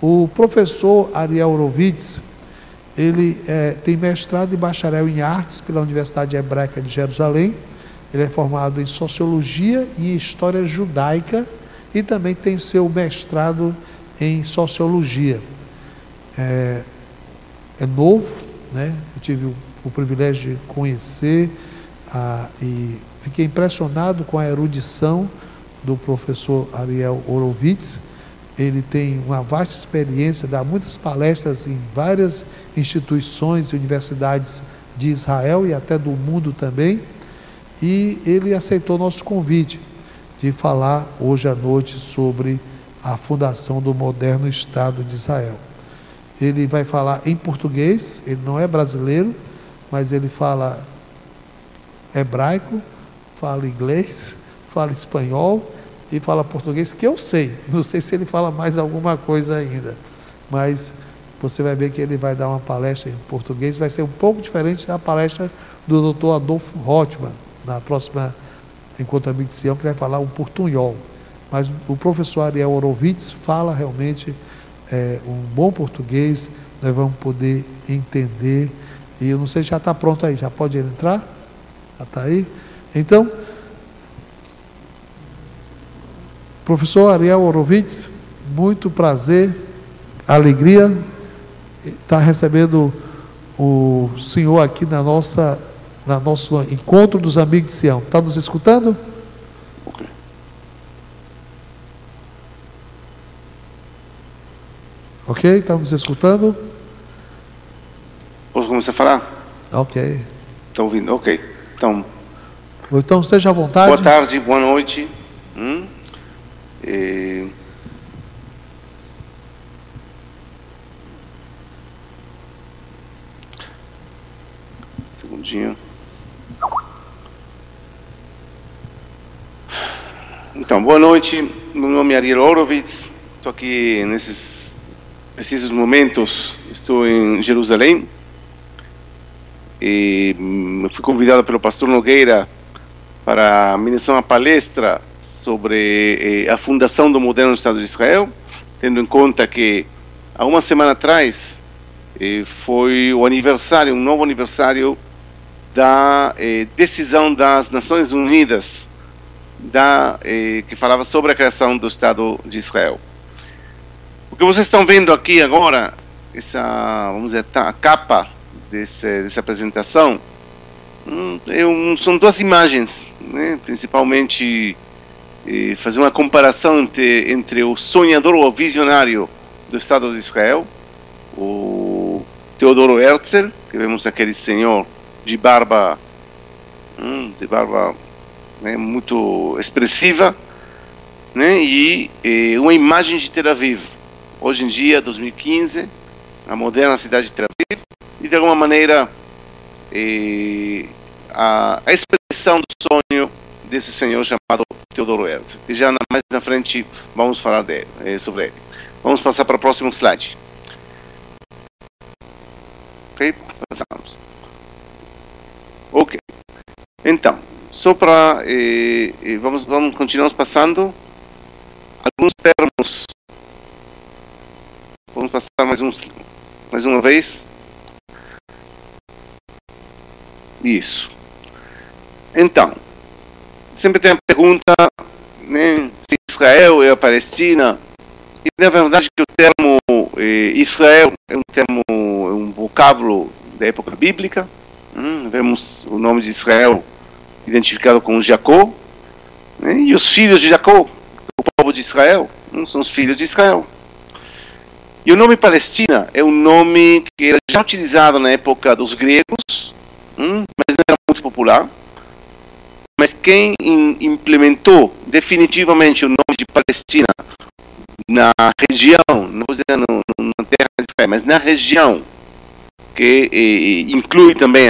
O professor Ariel Horowitz, ele tem mestrado e bacharel em artes pela Universidade Hebraica de Jerusalém. Ele é formado em Sociologia e História Judaica e também tem seu mestrado em Sociologia. É novo, né? Eu tive o privilégio de conhecer e fiquei impressionado com a erudição do professor Ariel Horowitz. Ele tem uma vasta experiência, dá muitas palestras em várias instituições e universidades de Israel e até do mundo também. E ele aceitou nosso convite de falar hoje à noite sobre a fundação do moderno Estado de Israel. Ele vai falar em português, ele não é brasileiro, mas ele fala hebraico, fala inglês, fala espanhol e fala português, que eu sei. Não sei se ele fala mais alguma coisa ainda, mas você vai ver que ele vai dar uma palestra em português, vai ser um pouco diferente da palestra do Dr. Adolfo Rothman, na próxima Encontro Amigo de Sião, que vai falar um portunhol. Mas o professor Ariel Horowitz fala realmente um bom português, nós vamos poder entender. E eu não sei se já está pronto aí, já pode entrar? Já está aí? Então, professor Ariel Horowitz, muito prazer, alegria estar recebendo o senhor aqui na nosso Encontro dos Amigos de Sião. Está nos escutando? Ok. Ok, está nos escutando? Posso começar a falar? Ok. Está ouvindo? Ok. Então esteja à vontade. Boa tarde, boa noite. Segundinho. Então, boa noite. Meu nome é Ariel Horowitz. Estou aqui nesses precisos momentos. Estou em Jerusalém. E fui convidado pelo pastor Nogueira para ministrar uma palestra sobre a fundação do moderno Estado de Israel, tendo em conta que há uma semana atrás foi o aniversário, um novo aniversário da decisão das Nações Unidas que falava sobre a criação do Estado de Israel. O que vocês estão vendo aqui agora, vamos dizer, a capa dessa apresentação, são duas imagens, né? Principalmente fazer uma comparação entre o sonhador ou o visionário do Estado de Israel, o Teodoro Herzl, que vemos aquele senhor de barba, né, muito expressiva, né? E uma imagem de Tel Aviv, hoje em dia, 2015, a moderna cidade de Tel Aviv, e de alguma maneira a expressão do sonho desse senhor chamado Teodoro Herzl. E já mais na frente vamos falar sobre ele. Vamos passar para o próximo slide. Ok? Passamos. Ok. Então, só para... vamos continuar passando alguns termos. Vamos passar mais uma vez. Isso. Então, sempre tem a pergunta, né, se Israel é a Palestina. E na verdade que o termo Israel é um vocábulo da época bíblica. Vemos o nome de Israel identificado com Jacó, né, e os filhos de Jacó, o povo de Israel, são os filhos de Israel. E o nome Palestina é um nome que era já utilizado na época dos gregos, mas não era muito popular. Mas quem implementou definitivamente o nome de Palestina na região, não vou dizer na terra de Israel, mas na região que inclui também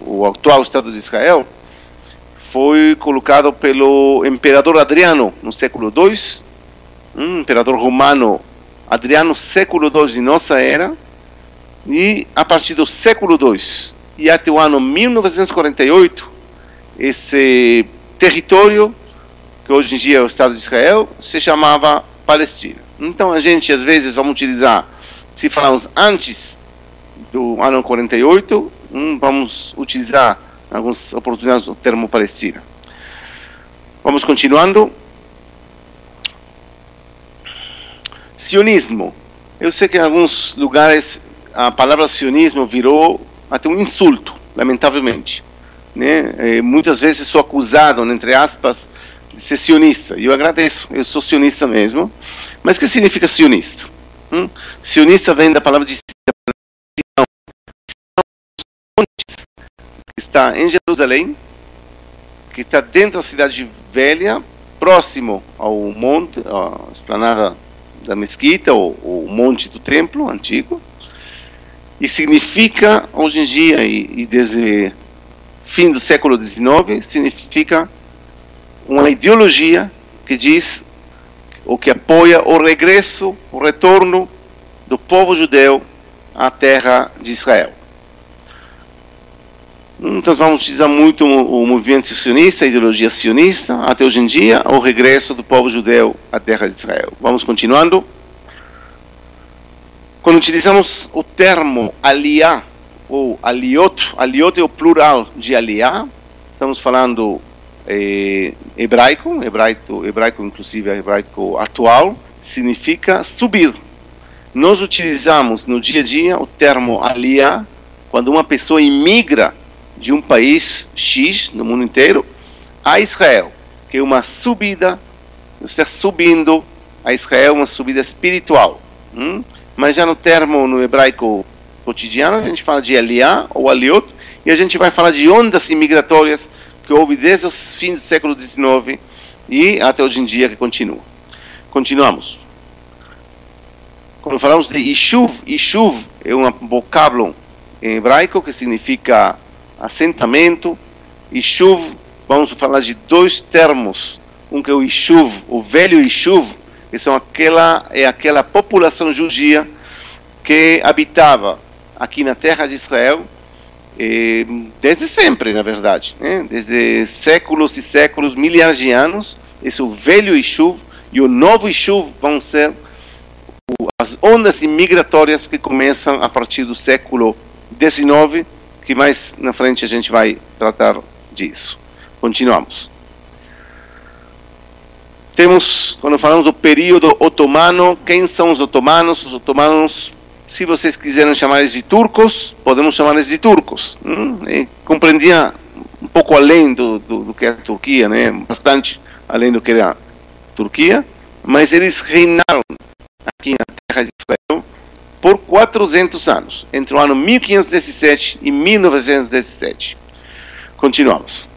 o atual Estado de Israel, foi colocado pelo imperador Adriano no século II, imperador romano Adriano, século II de nossa era, e a partir do século II e até o ano 1948, esse território, que hoje em dia é o Estado de Israel, se chamava Palestina. Então a gente, às vezes, vamos utilizar, se falamos antes do ano 48, vamos utilizar em algumas oportunidades o termo Palestina. Vamos continuando. Sionismo. Eu sei que em alguns lugares a palavra sionismo virou até um insulto, lamentavelmente, né? Muitas vezes sou acusado, entre aspas, de ser sionista. Eu agradeço, eu sou sionista mesmo. Mas o que significa sionista? Sionista vem da palavra de Sião, que está em Jerusalém, que está dentro da cidade velha, próximo ao monte, à esplanada da mesquita, ou o monte do templo antigo, e significa, hoje em dia, e desde fim do século XIX, significa uma ideologia que diz, ou que apoia o regresso, o retorno do povo judeu à terra de Israel. Então vamos utilizar muito o movimento sionista, a ideologia sionista, até hoje em dia, o regresso do povo judeu à terra de Israel. Vamos continuando. Quando utilizamos o termo aliyah, ou aliot, aliot é o plural de aliyah, estamos falando hebraico inclusive hebraico atual, significa subir. Nós utilizamos no dia a dia o termo aliyah quando uma pessoa imigra de um país X no mundo inteiro a Israel, que é uma subida, você está subindo a Israel, uma subida espiritual. Mas já no termo no hebraico cotidiano a gente fala de aliyah ou aliot, e a gente vai falar de ondas imigratórias que houve desde os fins do século XIX e até hoje em dia que continua. Continuamos. Quando falamos de Yishuv, Yishuv é um vocábulo em hebraico que significa assentamento. Yishuv, vamos falar de dois termos. Um que é o Yishuv, o velho Yishuv, que são aquela população judia que habitava aqui na terra de Israel, desde sempre, na verdade, né? Desde séculos e séculos, milhares de anos. Esse é o velho Yishuv, e o novo Yishuv vão ser as ondas imigratórias que começam a partir do século XIX, que mais na frente a gente vai tratar disso. Continuamos. Temos, quando falamos do período otomano, quem são os otomanos? Os otomanos, se vocês quiserem chamar eles de turcos, podemos chamar eles de turcos. Compreendia um pouco além do que é a Turquia, né? Bastante além do que era a Turquia, mas eles reinaram aqui na terra de Israel por 400 anos, entre o ano 1517 e 1917. Continuamos.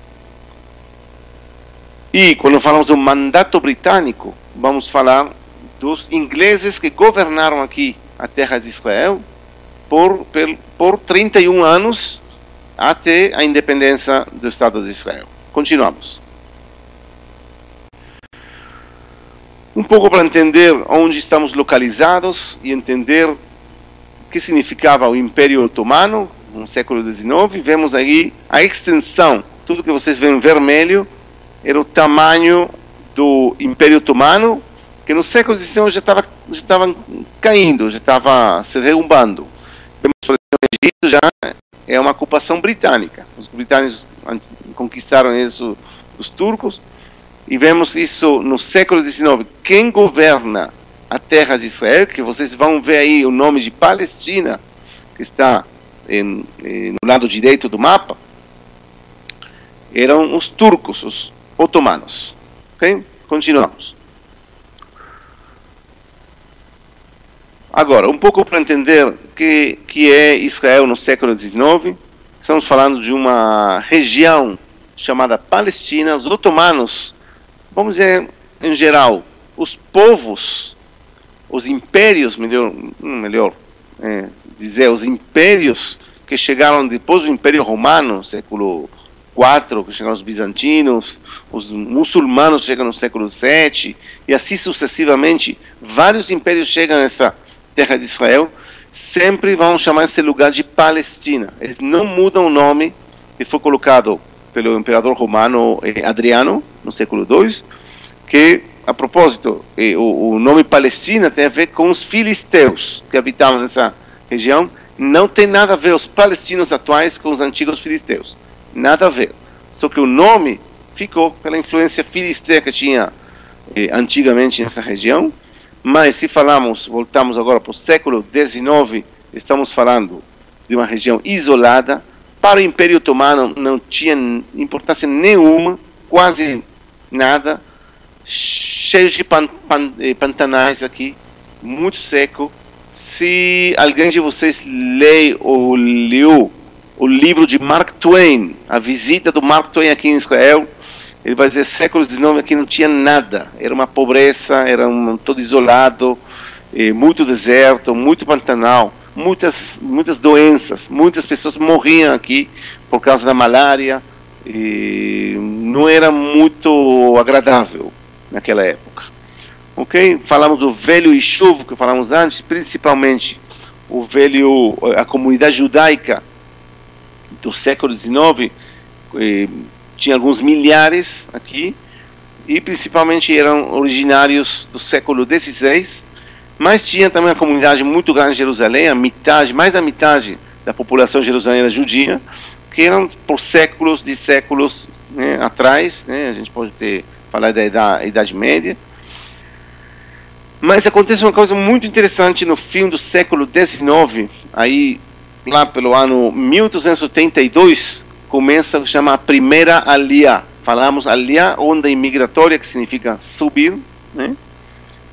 E quando falamos do mandato britânico, vamos falar dos ingleses que governaram aqui a terra de Israel por 31 anos até a independência do Estado de Israel. Continuamos. Um pouco para entender onde estamos localizados e entender o que significava o Império Otomano no século XIX, vemos aí a extensão. Tudo que vocês veem em vermelho era o tamanho do Império Otomano, que no século XIX já estava caindo, já estava se derrubando. Vemos, por exemplo, o Egito já é uma ocupação britânica. Os britânicos conquistaram isso dos turcos, e vemos isso no século XIX. Quem governa a terra de Israel, que vocês vão ver aí o nome de Palestina, que está no lado direito do mapa, eram os turcos, os otomanos. Ok? Continuamos. Agora, um pouco para entender o que é Israel no século XIX, estamos falando de uma região chamada Palestina. Os otomanos, vamos dizer, em geral, os povos, os impérios, melhor dizer, os impérios que chegaram depois do Império Romano, século IV, que chegaram os bizantinos, os muçulmanos chegam no século VII, e assim sucessivamente, vários impérios chegam nessa terra de Israel, sempre vão chamar esse lugar de Palestina. Eles não mudam o nome que foi colocado pelo imperador romano Adriano, no século II, que a propósito, o nome Palestina tem a ver com os filisteus que habitavam nessa região. Não tem nada a ver os palestinos atuais com os antigos filisteus. Nada a ver. Só que o nome ficou pela influência filisteia que tinha antigamente nessa região. Mas se voltamos agora para o século XIX, estamos falando de uma região isolada. Para o Império Otomano não tinha importância nenhuma, quase nada, cheio de pantanais aqui, muito seco. Se alguém de vocês leu o livro de Mark Twain, a visita do Mark Twain aqui em Israel, ele vai dizer, séculos XIX aqui não tinha nada, era uma pobreza, era todo isolado, muito deserto, muito pantanal, muitas doenças, muitas pessoas morriam aqui por causa da malária, e não era muito agradável naquela época. Ok? Falamos do velho Yishuv, que falamos antes, principalmente a comunidade judaica do século XIX, tinha alguns milhares aqui, e principalmente eram originários do século XVI, mas tinha também uma comunidade muito grande em Jerusalém, mais da metade da população de Jerusalém era judia, que eram por séculos né, atrás, né, a gente pode falar da Idade Média. Mas acontece uma coisa muito interessante no fim do século XIX, aí lá pelo ano 1282, começa a chamar a primeira Aliyah. Falamos Aliyah, onda imigratória, que significa subir, né?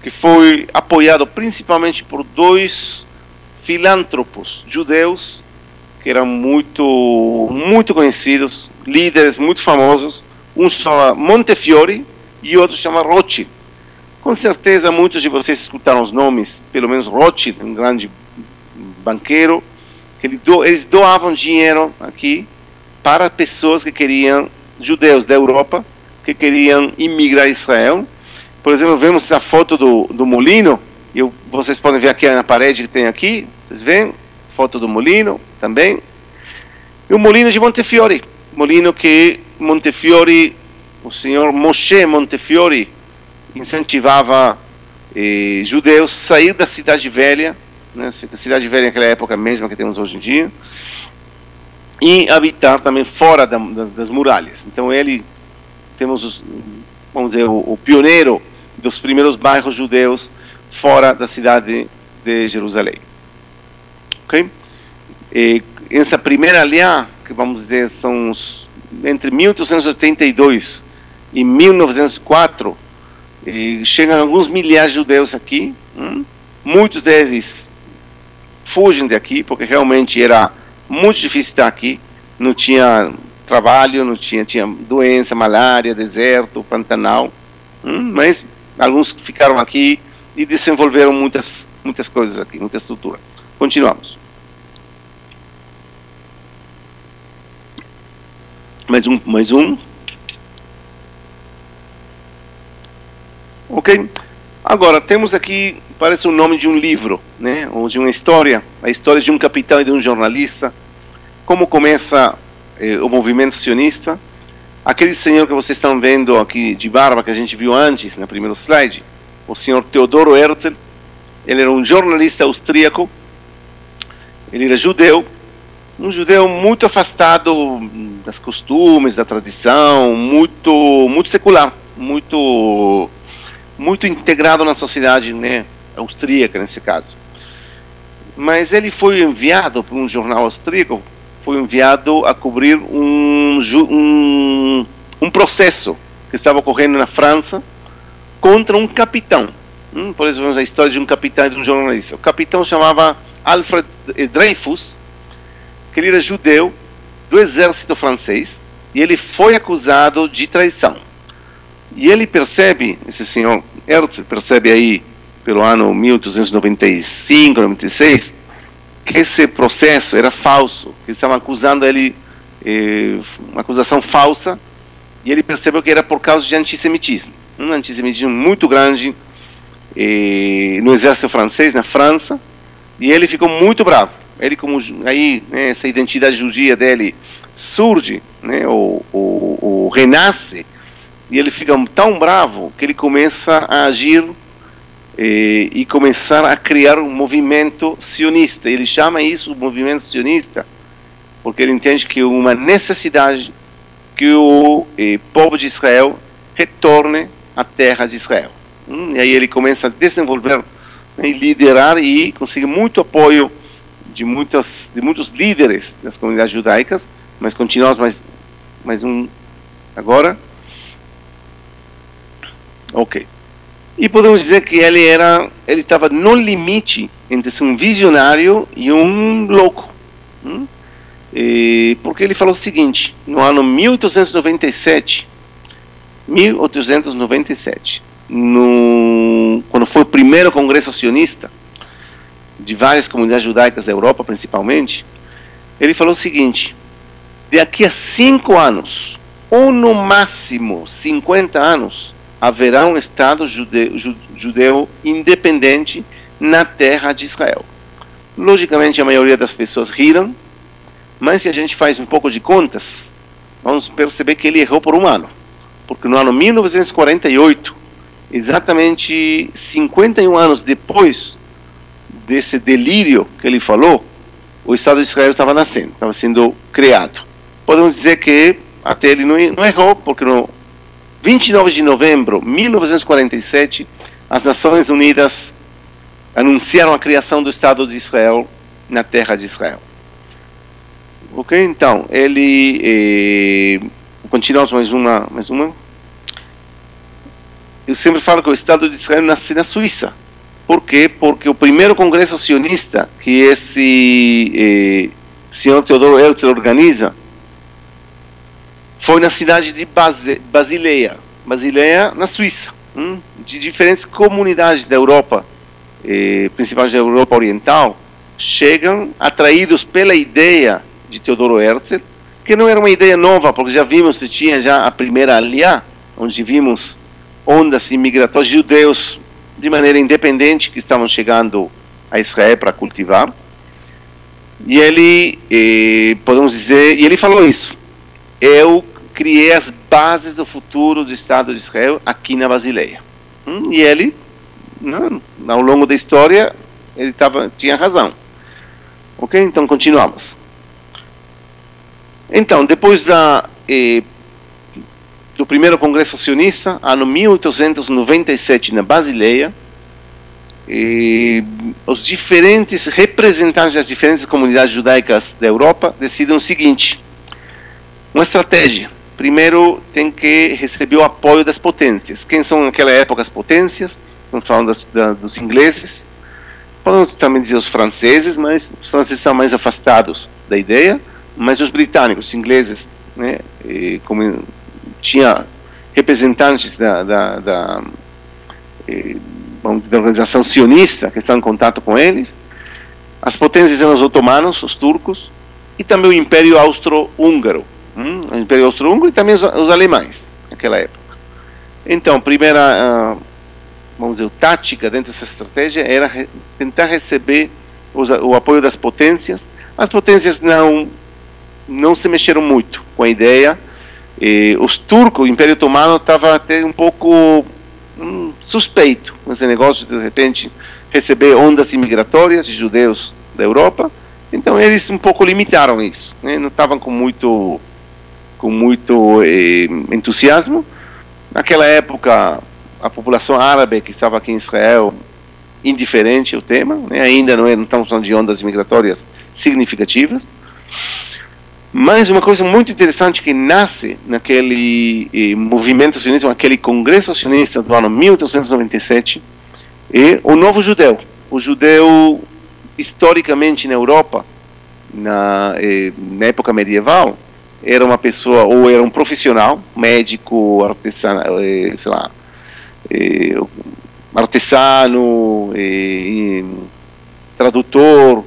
Que foi apoiado principalmente por dois filântropos judeus, que eram muito conhecidos, líderes muito famosos. Um se chama Montefiore e outro se chama Rothschild. Com certeza muitos de vocês escutaram os nomes, pelo menos Rothschild, um grande banqueiro, que eles doavam dinheiro aqui para pessoas que queriam, judeus da Europa, que queriam imigrar a Israel. Por exemplo, vemos essa foto do molino, e vocês podem ver aqui na parede que tem aqui, vocês veem? Foto do molino também. E o molino de Montefiore, molino que Montefiore, o senhor Moshe Montefiore, incentivava judeus a sair da cidade velha, né, cidade velha naquela época mesma que temos hoje em dia, e habitar também fora das muralhas. Então temos vamos dizer, o pioneiro dos primeiros bairros judeus fora da cidade de Jerusalém. Ok? Essa primeira Aliyah, que vamos dizer são entre 1882 e 1904, chegam alguns milhares de judeus aqui. Muitos deles fugem daqui, porque realmente era muito difícil estar aqui. Não tinha trabalho, não tinha doença, malária, deserto, pantanal. Mas alguns ficaram aqui e desenvolveram muitas coisas aqui, muita estrutura. Continuamos. Mais um. Ok? Agora, temos aqui, parece o nome de um livro, né? Ou de uma história, a história de um capitão e de um jornalista. Como começa o movimento sionista. Aquele senhor que vocês estão vendo aqui de barba, que a gente viu antes, no primeiro slide, o senhor Theodor Herzl, ele era um jornalista austríaco, ele era judeu, um judeu muito afastado das costumes, da tradição, muito secular, muito integrado na sociedade, né, austríaca nesse caso. Mas ele foi enviado por um jornal austríaco, foi enviado a cobrir um processo que estava ocorrendo na França contra um capitão. Por exemplo, a história de um capitão e de um jornalista. O capitão chamava Alfred Dreyfus, que ele era judeu do exército francês, e ele foi acusado de traição. E ele percebe, esse senhor Herzl percebe aí pelo ano 1895, 96, que esse processo era falso, que estavam acusando ele, uma acusação falsa, e ele percebeu que era por causa de antissemitismo, um antissemitismo muito grande no exército francês, na França, e ele ficou muito bravo. Ele, como aí, né, essa identidade judia dele surge, né, ou renasce e ele fica tão bravo que ele começa a agir e começar a criar um movimento sionista. Ele chama isso movimento sionista porque ele entende que uma necessidade que o povo de Israel retorne à terra de Israel. E aí ele começa a desenvolver e liderar e consegue muito apoio de muitos líderes das comunidades judaicas. Mas continuamos mais um agora. Ok. E podemos dizer que ele estava no limite entre ser um visionário e um louco. Porque ele falou o seguinte: no ano 1897, quando foi o primeiro congresso sionista de várias comunidades judaicas da Europa, principalmente, ele falou o seguinte: daqui a 5 anos, ou no máximo 50 anos, haverá um Estado judeu independente na terra de Israel. Logicamente, a maioria das pessoas riram, mas se a gente faz um pouco de contas, vamos perceber que ele errou por um ano. Porque no ano 1948, exatamente 51 anos depois desse delírio que ele falou, o Estado de Israel estava nascendo, estava sendo criado. Podemos dizer que até ele não errou, porque no 29 de novembro de 1947, as Nações Unidas anunciaram a criação do Estado de Israel na terra de Israel. Ok? Então, continuamos mais uma. Eu sempre falo que o Estado de Israel nasce na Suíça. Por quê? Porque o primeiro congresso sionista que esse senhor Teodoro Herzl organiza foi na cidade de Basileia, na Suíça, de diferentes comunidades da Europa, principalmente da Europa Oriental, chegam atraídos pela ideia de Teodoro Herzl, que não era uma ideia nova, porque já vimos que tinha já a primeira Aliyah, onde vimos ondas imigratórias judeus de maneira independente que estavam chegando a Israel para cultivar. E ele, podemos dizer, e ele falou isso: eu criei as bases do futuro do Estado de Israel aqui na Basileia. E ele, ao longo da história, ele tinha razão. Ok? Então continuamos. Então, depois do primeiro congresso sionista, ano 1897, na Basileia, os diferentes representantes das diferentes comunidades judaicas da Europa decidem o seguinte: uma estratégia. Primeiro, tem que receber o apoio das potências. Quem são naquela época as potências? Estamos falando dos ingleses. Podemos também dizer os franceses, mas os franceses são mais afastados da ideia. Mas os britânicos, os ingleses, né, como tinha representantes da organização sionista que estão em contato com eles. As potências eram os otomanos, os turcos, e também o Império Austro-Húngaro. O Império Austro-Húngaro e também os alemães, naquela época. Então, a primeira, vamos dizer, tática dentro dessa estratégia era tentar receber o apoio das potências. As potências não se mexeram muito com a ideia. Os turcos, o Império Otomano, estava até um pouco suspeito com esse negócio de repente receber ondas imigratórias de judeus da Europa. Então eles um pouco limitaram isso, né? Não estavam com muito entusiasmo. Naquela época, a população árabe que estava aqui em Israel, indiferente ao tema, né? Ainda não estamos falando de ondas migratórias significativas. Mas uma coisa muito interessante que nasce naquele movimento sionista, naquele congresso sionista do ano 1897, é o novo judeu. O judeu, historicamente na Europa, na época medieval, era uma pessoa, ou era um profissional, médico, artesano, tradutor,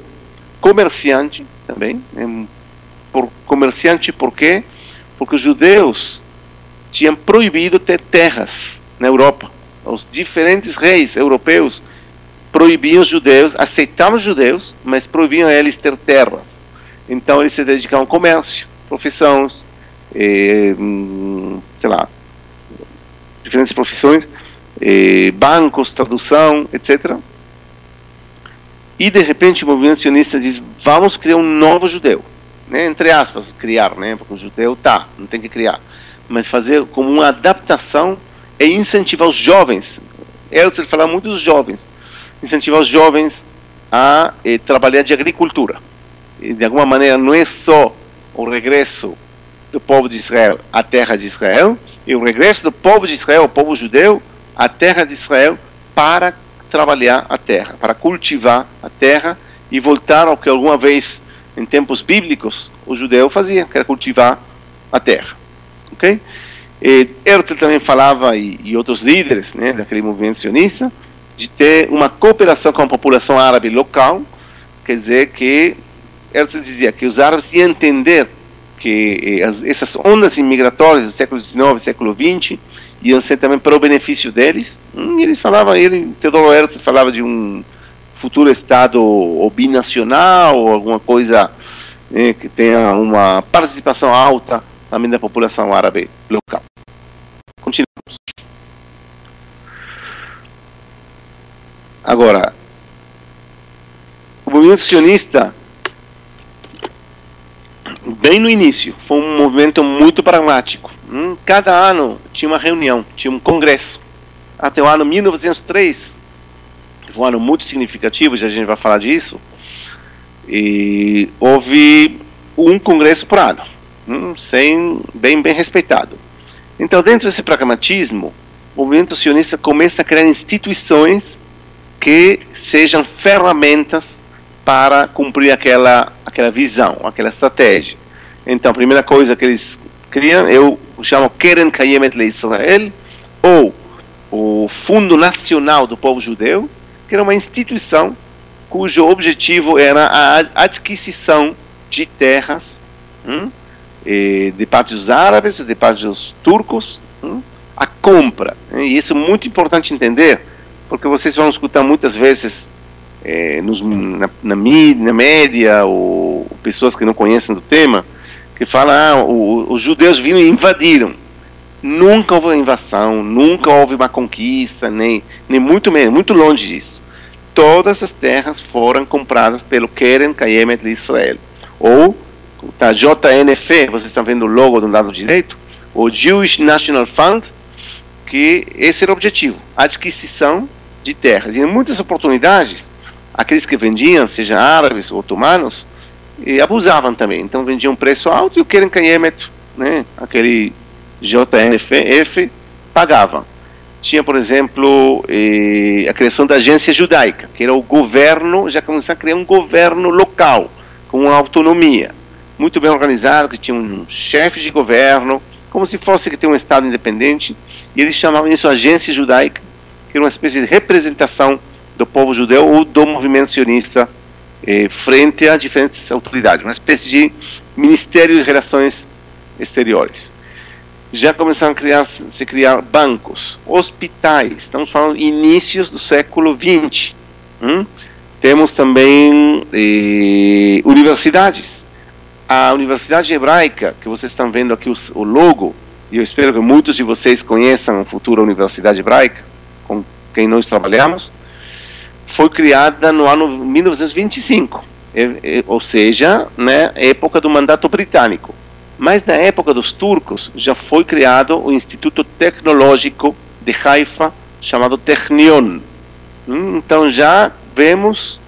comerciante também. Comerciante por quê? Porque os judeus tinham proibido ter terras na Europa. Os diferentes reis europeus proibiam os judeus, aceitavam os judeus, mas proibiam eles ter terras. Então eles se dedicavam ao comércio, profissões, diferentes profissões, bancos, tradução, etc. E de repente o movimento sionista diz: vamos criar um novo judeu, né? Entre aspas, criar, né? Porque o judeu não tem que criar, mas fazer como uma adaptação e incentivar os jovens. Herzl fala muito dos jovens, incentivar os jovens a trabalhar de agricultura. E, de alguma maneira, não é só o regresso do povo de Israel à terra de Israel, e o regresso do povo de Israel, o povo judeu, à terra de Israel, para trabalhar a terra, para cultivar a terra e voltar ao que alguma vez, em tempos bíblicos, o judeu fazia, que era cultivar a terra. Ok? Herzl também falava, e outros líderes, né, daquele movimento sionista, de ter uma cooperação com a população árabe local. Quer dizer que Herzl dizia que os árabes iam entender que essas ondas imigratórias do século XIX, século XX, iam ser também para o benefício deles. E eles falavam, Theodor Herzl falava de um futuro Estado ou binacional, ou alguma coisa que tenha uma participação alta também da população árabe local. Continuamos. Agora, o movimento sionista, bem no início, foi um movimento muito pragmático. Cada ano tinha uma reunião, tinha um congresso. Até o ano 1903, que foi um ano muito significativo, já a gente vai falar disso, e houve um congresso por ano, bem respeitado. Então, dentro desse pragmatismo, o movimento sionista começa a criar instituições que sejam ferramentas para cumprir aquela visão, aquela estratégia. Então, a primeira coisa que eles criam, eu chamo Keren Kayemet LeIsrael, ou o Fundo Nacional do Povo Judeu, que era uma instituição cujo objetivo era a adquisição de terras de parte dos árabes, de parte dos turcos, a compra. E isso é muito importante entender, porque vocês vão escutar muitas vezes na média, ou pessoas que não conhecem do tema, que falam, os judeus viram e invadiram. Nunca houve uma invasão, nunca houve uma conquista, nem muito menos, muito longe disso. Todas as terras foram compradas pelo Keren Kayemet LeIsrael, ou da JNF, vocês estão vendo o logo do lado direito, o Jewish National Fund, que esse era o objetivo, a adquisição de terras. E em muitas oportunidades, aqueles que vendiam, seja árabes ou otomanos, abusavam também. Então vendiam um preço alto e o Keren Kayemet, né, aquele JNF, pagava. Tinha, por exemplo, a criação da agência judaica, que era o governo, já começou a criar um governo local, com uma autonomia, muito bem organizado, que tinha um chefe de governo, como se fosse que tem um Estado independente, e eles chamavam isso agência judaica, que era uma espécie de representação do povo judeu ou do movimento sionista frente a diferentes autoridades, uma espécie de Ministério de Relações Exteriores. Já começaram a se criar bancos, hospitais, estamos falando inícios do século XX. Temos também universidades. A Universidade Hebraica, que vocês estão vendo aqui o logo, e eu espero que muitos de vocês conheçam a futura Universidade Hebraica, com quem nós trabalhamos, foi criada no ano 1925, ou seja, na época do mandato britânico. Mas na época dos turcos já foi criado o Instituto Tecnológico de Haifa, chamado Technion. Então já vemos,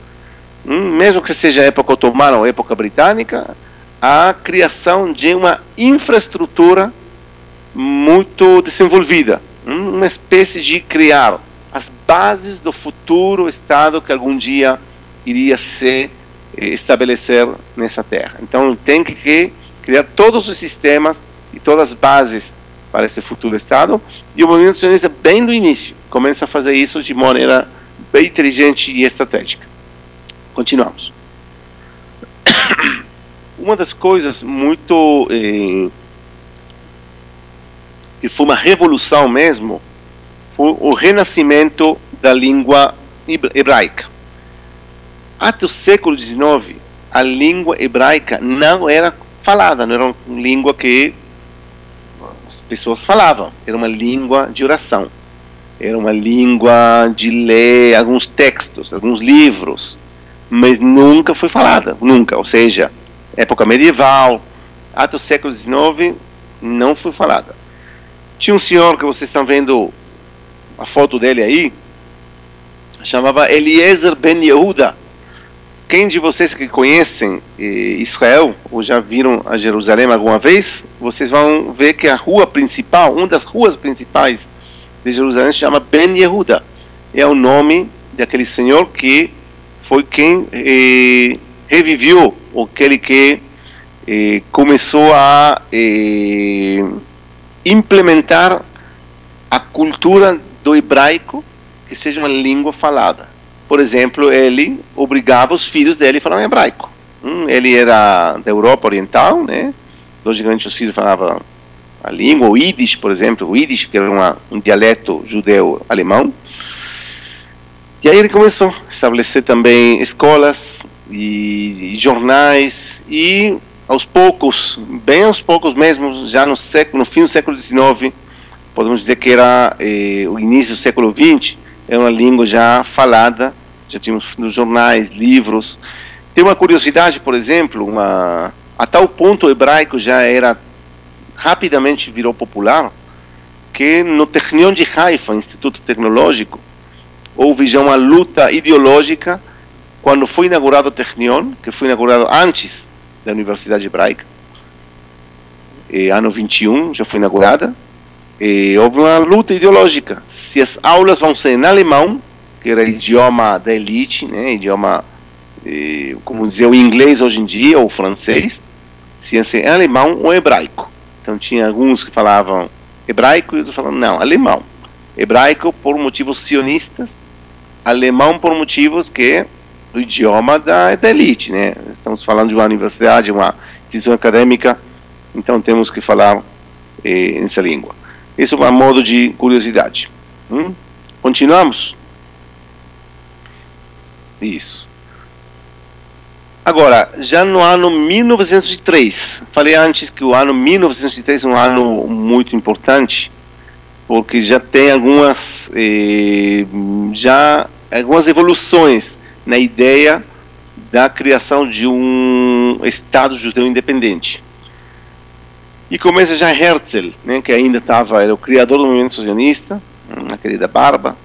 mesmo que seja época otomana ou época britânica, a criação de uma infraestrutura muito desenvolvida, uma espécie de criar as bases do futuro Estado que algum dia iria se estabelecer nessa terra. Então tem que criar todos os sistemas e todas as bases para esse futuro Estado, e o movimento sionista, bem do início, começa a fazer isso de maneira bem inteligente e estratégica. Continuamos. Uma das coisas muito que foi uma revolução mesmo, foi o renascimento da língua hebraica. Até o século XIX, a língua hebraica não era falada, não era uma língua que as pessoas falavam, era uma língua de oração, era uma língua de ler alguns textos, alguns livros, mas nunca foi falada, nunca, ou seja, época medieval, até o século XIX, não foi falada. Tinha um senhor que vocês estão vendo a foto dele aí, chamava Eliezer Ben Yehuda. Quem de vocês que conhecem Israel, ou já viram a Jerusalém alguma vez, vocês vão ver que a rua principal, uma das ruas principais de Jerusalém se chama Ben Yehuda. É o nome daquele senhor que foi quem reviveu, ou aquele que começou a implementar a cultura do hebraico, que seja uma língua falada. Por exemplo, ele obrigava os filhos dele a falar em hebraico. Ele era da Europa Oriental, né? Logicamente os filhos falavam a língua, o Yiddish, por exemplo, o Yiddish, que era um dialeto judeu-alemão. E aí ele começou a estabelecer também escolas e jornais, e aos poucos, bem aos poucos mesmo, já no fim do século XIX, podemos dizer que era o início do século XX, é uma língua já falada, já tínhamos nos jornais, livros. Tem uma curiosidade, por exemplo, a tal ponto o hebraico já era, rapidamente virou popular, que no Technion de Haifa, Instituto Tecnológico, houve já uma luta ideológica quando foi inaugurado o Technion, que foi inaugurado antes da Universidade Hebraica, ano 21 já foi inaugurada. Houve uma luta ideológica, se as aulas vão ser em alemão, que era o idioma da elite, né, idioma, como dizer, o inglês hoje em dia, ou o francês, se ia ser em alemão ou hebraico. Então tinha alguns que falavam hebraico e outros falavam, não, alemão. Hebraico por motivos sionistas, alemão por motivos que é o idioma da elite, né. Estamos falando de uma universidade, uma instituição acadêmica, então temos que falar nessa língua. Isso é um modo de curiosidade. Continuamos? Isso. Agora, já no ano 1903, falei antes que o ano 1903 é um ano muito importante, porque já tem algumas evoluções na ideia da criação de um Estado judeu independente. E começa já Herzl, né, que ainda era o criador do movimento sionista, a querida barba,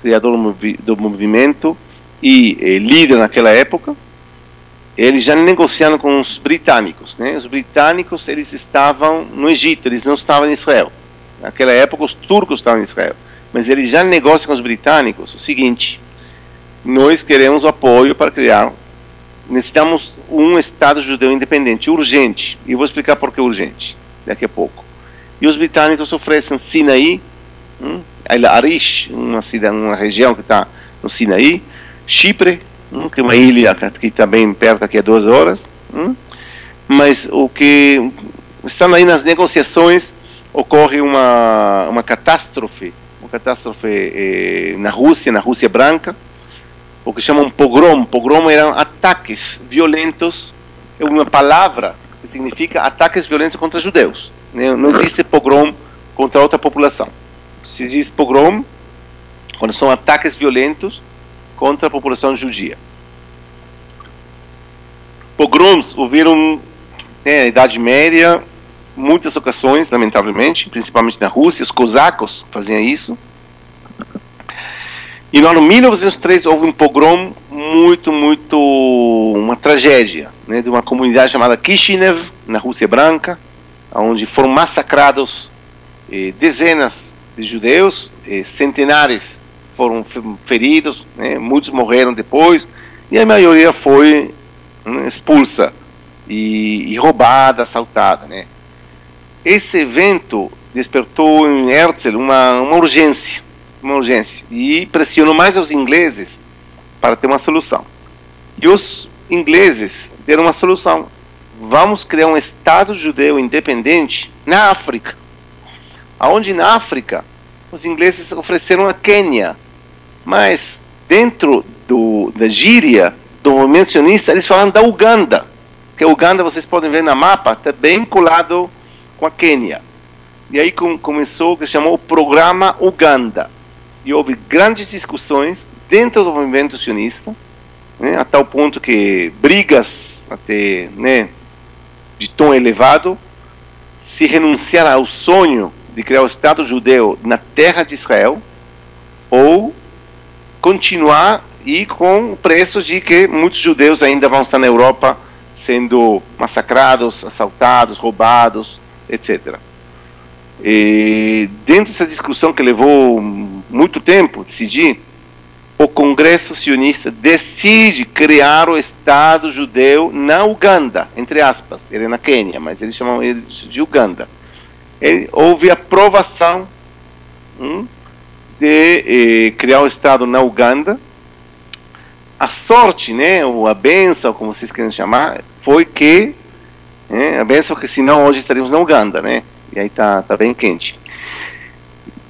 criador do movimento e líder naquela época. Eles já negociando com os britânicos, né? Os britânicos, eles estavam no Egito, eles não estavam em Israel. Naquela época os turcos estavam em Israel, mas eles já negociam com os britânicos o seguinte: nós queremos o apoio para criar, necessitamos um Estado judeu independente, urgente. E eu vou explicar por que urgente, daqui a pouco. E os britânicos oferecem Sinaí, Arish, uma região que está no Sinaí, Chipre, que é uma ilha que está bem perto, aqui a 2 horas. Mas o que estão aí nas negociações, ocorre uma catástrofe na Rússia Branca, o que chamam pogrom. Pogrom eram ataques violentos, é uma palavra que significa ataques violentos contra judeus. Não existe pogrom contra outra população. Se existe pogrom quando são ataques violentos contra a população judia. Pogroms houveram na Idade Média, muitas ocasiões, lamentavelmente, principalmente na Rússia. Os cosacos faziam isso. E no ano 1903 houve um pogrom uma tragédia, né, de uma comunidade chamada Kishinev, na Rússia Branca, onde foram massacrados dezenas de judeus, centenares foram feridos, né, muitos morreram depois, e a maioria foi expulsa e roubada, assaltada, né. Esse evento despertou em Herzl uma urgência, e pressionou mais os ingleses para ter uma solução. E os ingleses deram uma solução: vamos criar um Estado judeu independente na África. Aonde na África os ingleses ofereceram a Quênia, mas dentro da gíria do movimento sionista eles falam da Uganda, que a Uganda, vocês podem ver na mapa, está bem colado com a Quênia. e aí começou o que se chamou o Programa Uganda. E houve grandes discussões dentro do movimento sionista, né, a tal ponto que brigas até, né, de tom elevado, se renunciar ao sonho de criar o Estado judeu na terra de Israel, ou continuar e com o preço de que muitos judeus ainda vão estar na Europa sendo massacrados, assaltados, roubados, etc. E dentro dessa discussão que levou muito tempo a decidir, o Congresso sionista decide criar o Estado judeu na Uganda, entre aspas, ele é na Quênia, mas eles chamam ele de Uganda. Houve aprovação de criar o Estado na Uganda. A sorte, né, ou a bênção, como vocês querem chamar, foi que, a bênção que senão hoje estaríamos na Uganda, né, e aí tá bem quente,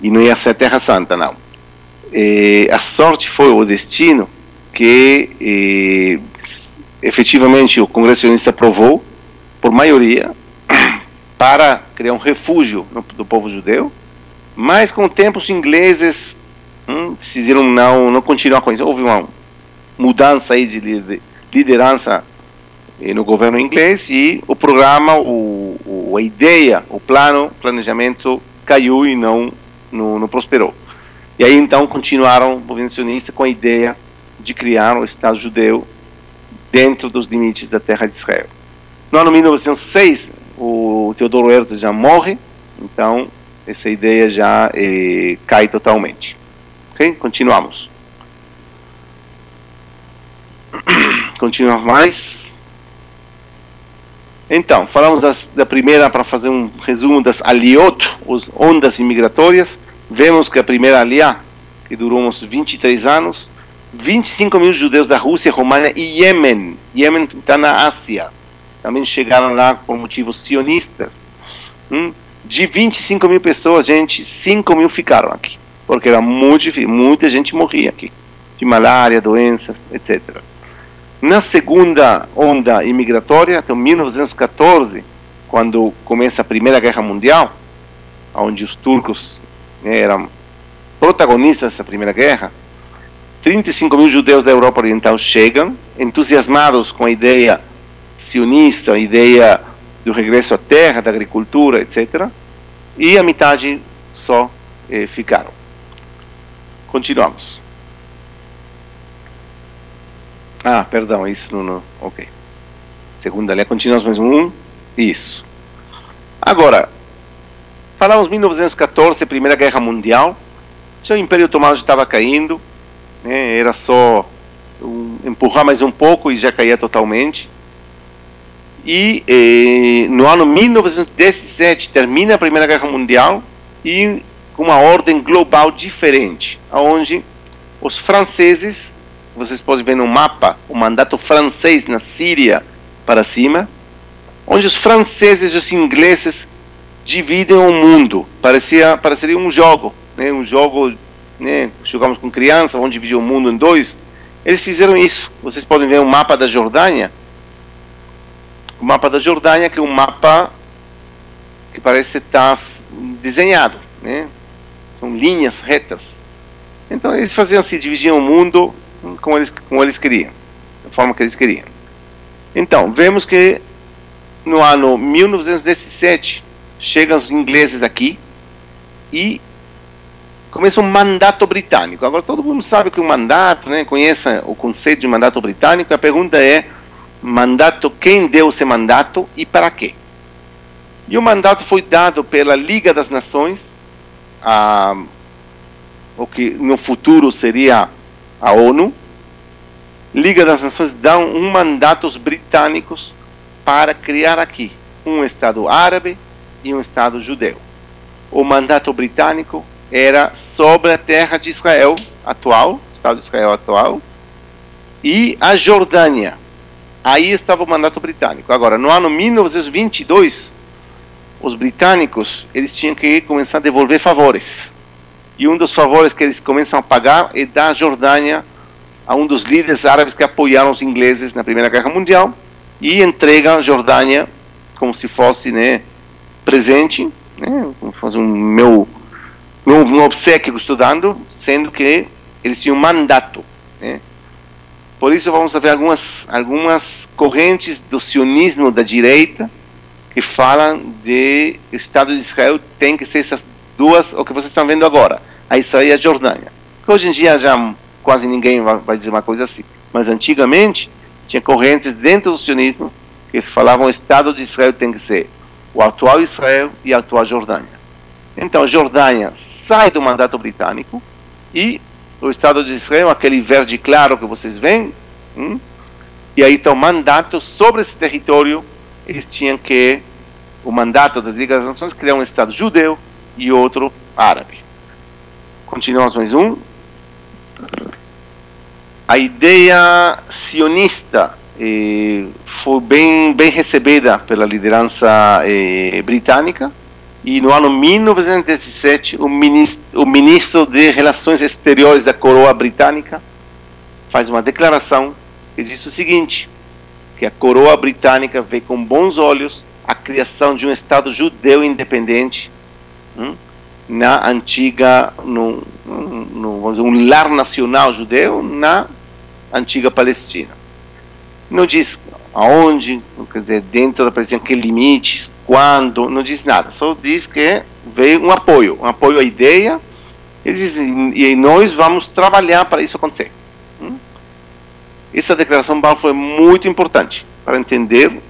e não ia ser Terra Santa, não. A sorte foi o destino que efetivamente o Congresso Sionista aprovou, por maioria, para criar um refúgio do povo judeu, mas com o tempo os ingleses decidiram não continuar com isso. Houve uma mudança aí de liderança no governo inglês, e o programa, a ideia, o planejamento caiu e não prosperou. E aí então continuaram o movimento sionista com a ideia de criar o Estado judeu dentro dos limites da terra de Israel. No ano 1906, o Teodoro Herzl já morre, então essa ideia já cai totalmente. Ok? Continuamos. Continuamos mais. Então, falamos da primeira, para fazer um resumo das Aliot, as ondas imigratórias. Vemos que a primeira Aliá, que durou uns 23 anos, 25 mil judeus da Rússia, România e Iêmen. Iêmen está na Ásia. Também chegaram lá por motivos sionistas. De 25 mil pessoas, 5 mil ficaram aqui, porque era muito difícil, muita gente morria aqui, de malária, doenças, etc. Na segunda onda imigratória, então 1914, quando começa a Primeira Guerra Mundial, onde os turcos eram protagonistas dessa Primeira Guerra, 35 mil judeus da Europa Oriental chegam, entusiasmados com a ideia sionista, a ideia do regresso à terra, da agricultura, etc. E a metade só ficaram. Continuamos. Perdão, isso não. Ok. Segunda linha, continuamos mais um. Isso. Agora, falamos 1914, Primeira Guerra Mundial. Já o Império Otomano já estava caindo, né? Era só empurrar mais um pouco e já caía totalmente. E no ano 1917 termina a Primeira Guerra Mundial, e com uma ordem global diferente, onde os franceses, vocês podem ver no mapa o mandato francês na Síria para cima, onde os franceses e os ingleses dividem o mundo. Pareceria um jogo, né? Um jogo, né? Jogamos com criança, onde dividir o mundo em dois. Eles fizeram isso. Vocês podem ver o mapa da Jordânia. O mapa da Jordânia, que é um mapa que parece estar desenhado, né? São linhas retas. Então eles faziam assim, dividiam o mundo como eles queriam, da forma que eles queriam. Então, vemos que no ano 1917 chegam os ingleses aqui e começa um mandato britânico. Agora todo mundo sabe que o mandato, né, conhece o conceito de mandato britânico. A pergunta é: mandato, quem deu esse mandato e para quê? E o mandato foi dado pela Liga das Nações, o que no futuro seria a ONU. Liga das Nações dão um mandato aos britânicos para criar aqui um Estado árabe e um Estado judeu. O mandato britânico era sobre a terra de Israel atual, Estado de Israel atual, e a Jordânia. Aí estava o mandato britânico. Agora, no ano 1922, os britânicos eles tinham que começar a devolver favores. E um dos favores que eles começam a pagar é da Jordânia a um dos líderes árabes que apoiaram os ingleses na Primeira Guerra Mundial, e entregam a Jordânia como se fosse, né, presente, né? Vamos fazer um obséquio estudando, sendo que eles tinham mandato, né? Por isso vamos ver algumas correntes do sionismo da direita que falam de o Estado de Israel tem que ser essas duas, o que vocês estão vendo agora, a Israel e a Jordânia. Hoje em dia já quase ninguém vai dizer uma coisa assim, mas antigamente tinha correntes dentro do sionismo que falavam o Estado de Israel tem que ser o atual Israel e a atual Jordânia. Então a Jordânia sai do mandato britânico e o Estado de Israel, aquele verde claro que vocês veem, e aí está o mandato sobre esse território. Eles tinham que, o mandato das Liga das Nações, criar um Estado judeu e outro árabe. Continuamos mais um. A ideia sionista foi bem recebida pela liderança britânica, e no ano 1917 o ministro de Relações Exteriores da coroa britânica faz uma declaração que diz o seguinte, que a coroa britânica vê com bons olhos a criação de um Estado judeu independente na antiga, um lar nacional judeu na antiga Palestina. Não diz aonde, quer dizer, dentro da Palestina, que limites, quando, não diz nada, só diz que veio um apoio à ideia. Eles dizem, e nós vamos trabalhar para isso acontecer. Essa declaração foi muito importante para entender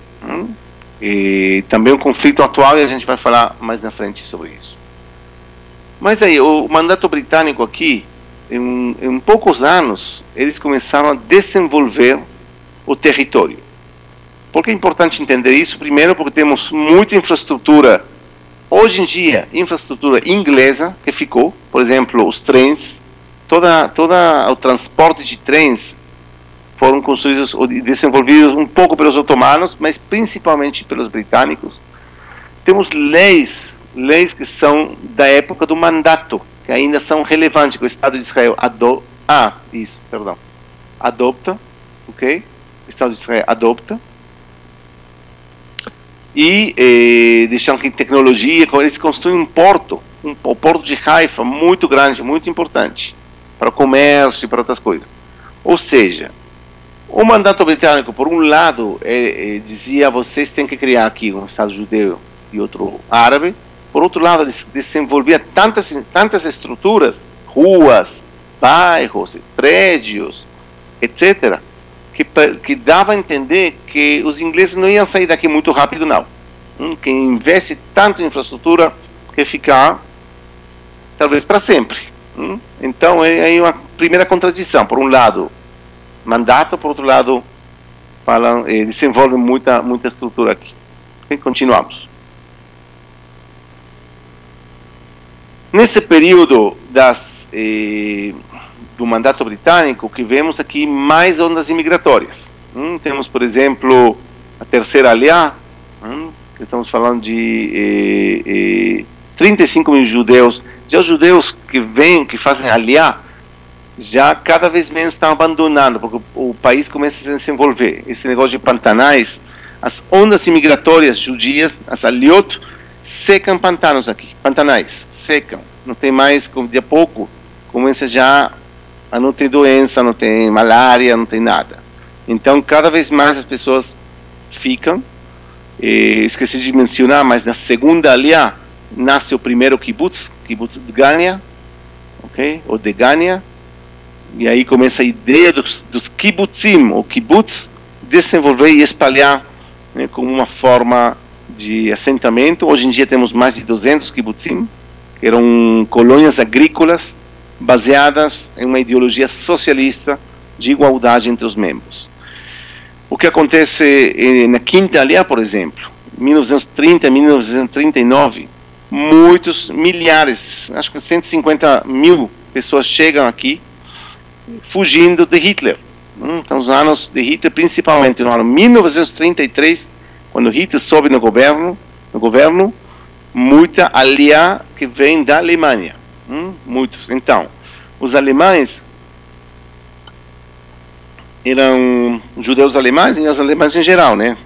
e também o conflito atual, e a gente vai falar mais na frente sobre isso. Mas aí, o mandato britânico aqui, em poucos anos, eles começaram a desenvolver o território. Por que é importante entender isso? Primeiro, porque temos muita infraestrutura, hoje em dia, infraestrutura inglesa que ficou, por exemplo, os trens, todo o transporte de trens foram construídos e desenvolvidos um pouco pelos otomanos, mas principalmente pelos britânicos. Temos leis que são da época do mandato, que ainda são relevantes, que o Estado de Israel adopta, ok? O Estado de Israel adopta. E deixam que tecnologia, eles construem um porto, o porto de Haifa, muito grande, muito importante, para o comércio e para outras coisas. Ou seja, o mandato britânico, por um lado, dizia, vocês têm que criar aqui um Estado judeu e outro árabe. Por outro lado, eles desenvolvia tantas estruturas, ruas, bairros, prédios, etc., que dava a entender que os ingleses não iam sair daqui muito rápido, não. Que investe tanto em infraestrutura que ficar, talvez, para sempre. Então, é uma primeira contradição. Por um lado, mandato, por outro lado, desenvolve muita estrutura aqui. Okay? Continuamos. Nesse período do mandato britânico, que vemos aqui mais ondas imigratórias. Temos, por exemplo, a terceira aliá, que estamos falando de 35 mil judeus. Já os judeus que fazem aliá, já cada vez menos estão abandonando, porque o país começa a se desenvolver. Esse negócio de pantanais, as ondas imigratórias judias, as aliot, secam pantanais, secam. Não tem mais, de a pouco, começa já a não ter doença, não tem malária, não tem nada. Então, cada vez mais as pessoas ficam. Esqueci de mencionar, mas na segunda aliá nasce o primeiro kibbutz Dgania, ok? Ou Degania. E aí começa a ideia dos kibbutzim, ou kibbutz, desenvolver e espalhar, né, como uma forma de assentamento. Hoje em dia temos mais de 200 kibbutzim, que eram colônias agrícolas baseadas em uma ideologia socialista de igualdade entre os membros. O que acontece na quinta aliá, por exemplo, 1930, 1939, milhares, acho que 150 mil pessoas chegam aqui fugindo de Hitler. Então, os anos de Hitler, principalmente no ano 1933, quando Hitler sobe no governo, muita aliá que vem da Alemanha. Muitos. Então, os alemães eram judeus alemães e os alemães em geral, né?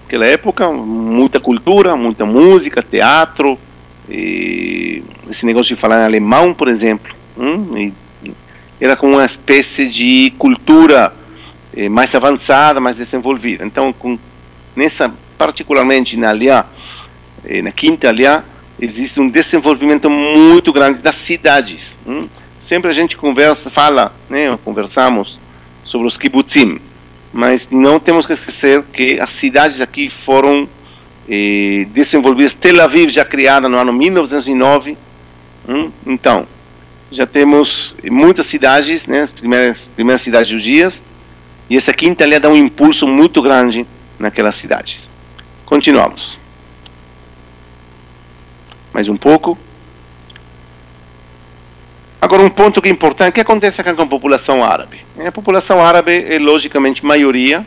Naquela época, muita cultura, muita música, teatro, esse negócio de falar em alemão, por exemplo, era como uma espécie de cultura mais avançada, mais desenvolvida. Então, particularmente na Aliá, na Quinta Aliá, existe um desenvolvimento muito grande das cidades. Sempre a gente conversamos sobre os kibbutzim, mas não temos que esquecer que as cidades aqui foram desenvolvidas. Tel Aviv já criada no ano 1909, então já temos muitas cidades, né, as primeiras cidades judias, e essa Quinta Aliá dá um impulso muito grande naquelas cidades. Continuamos. Mais um pouco. Agora, um ponto que é importante: o que acontece aqui com a população árabe? A população árabe é, logicamente, maioria,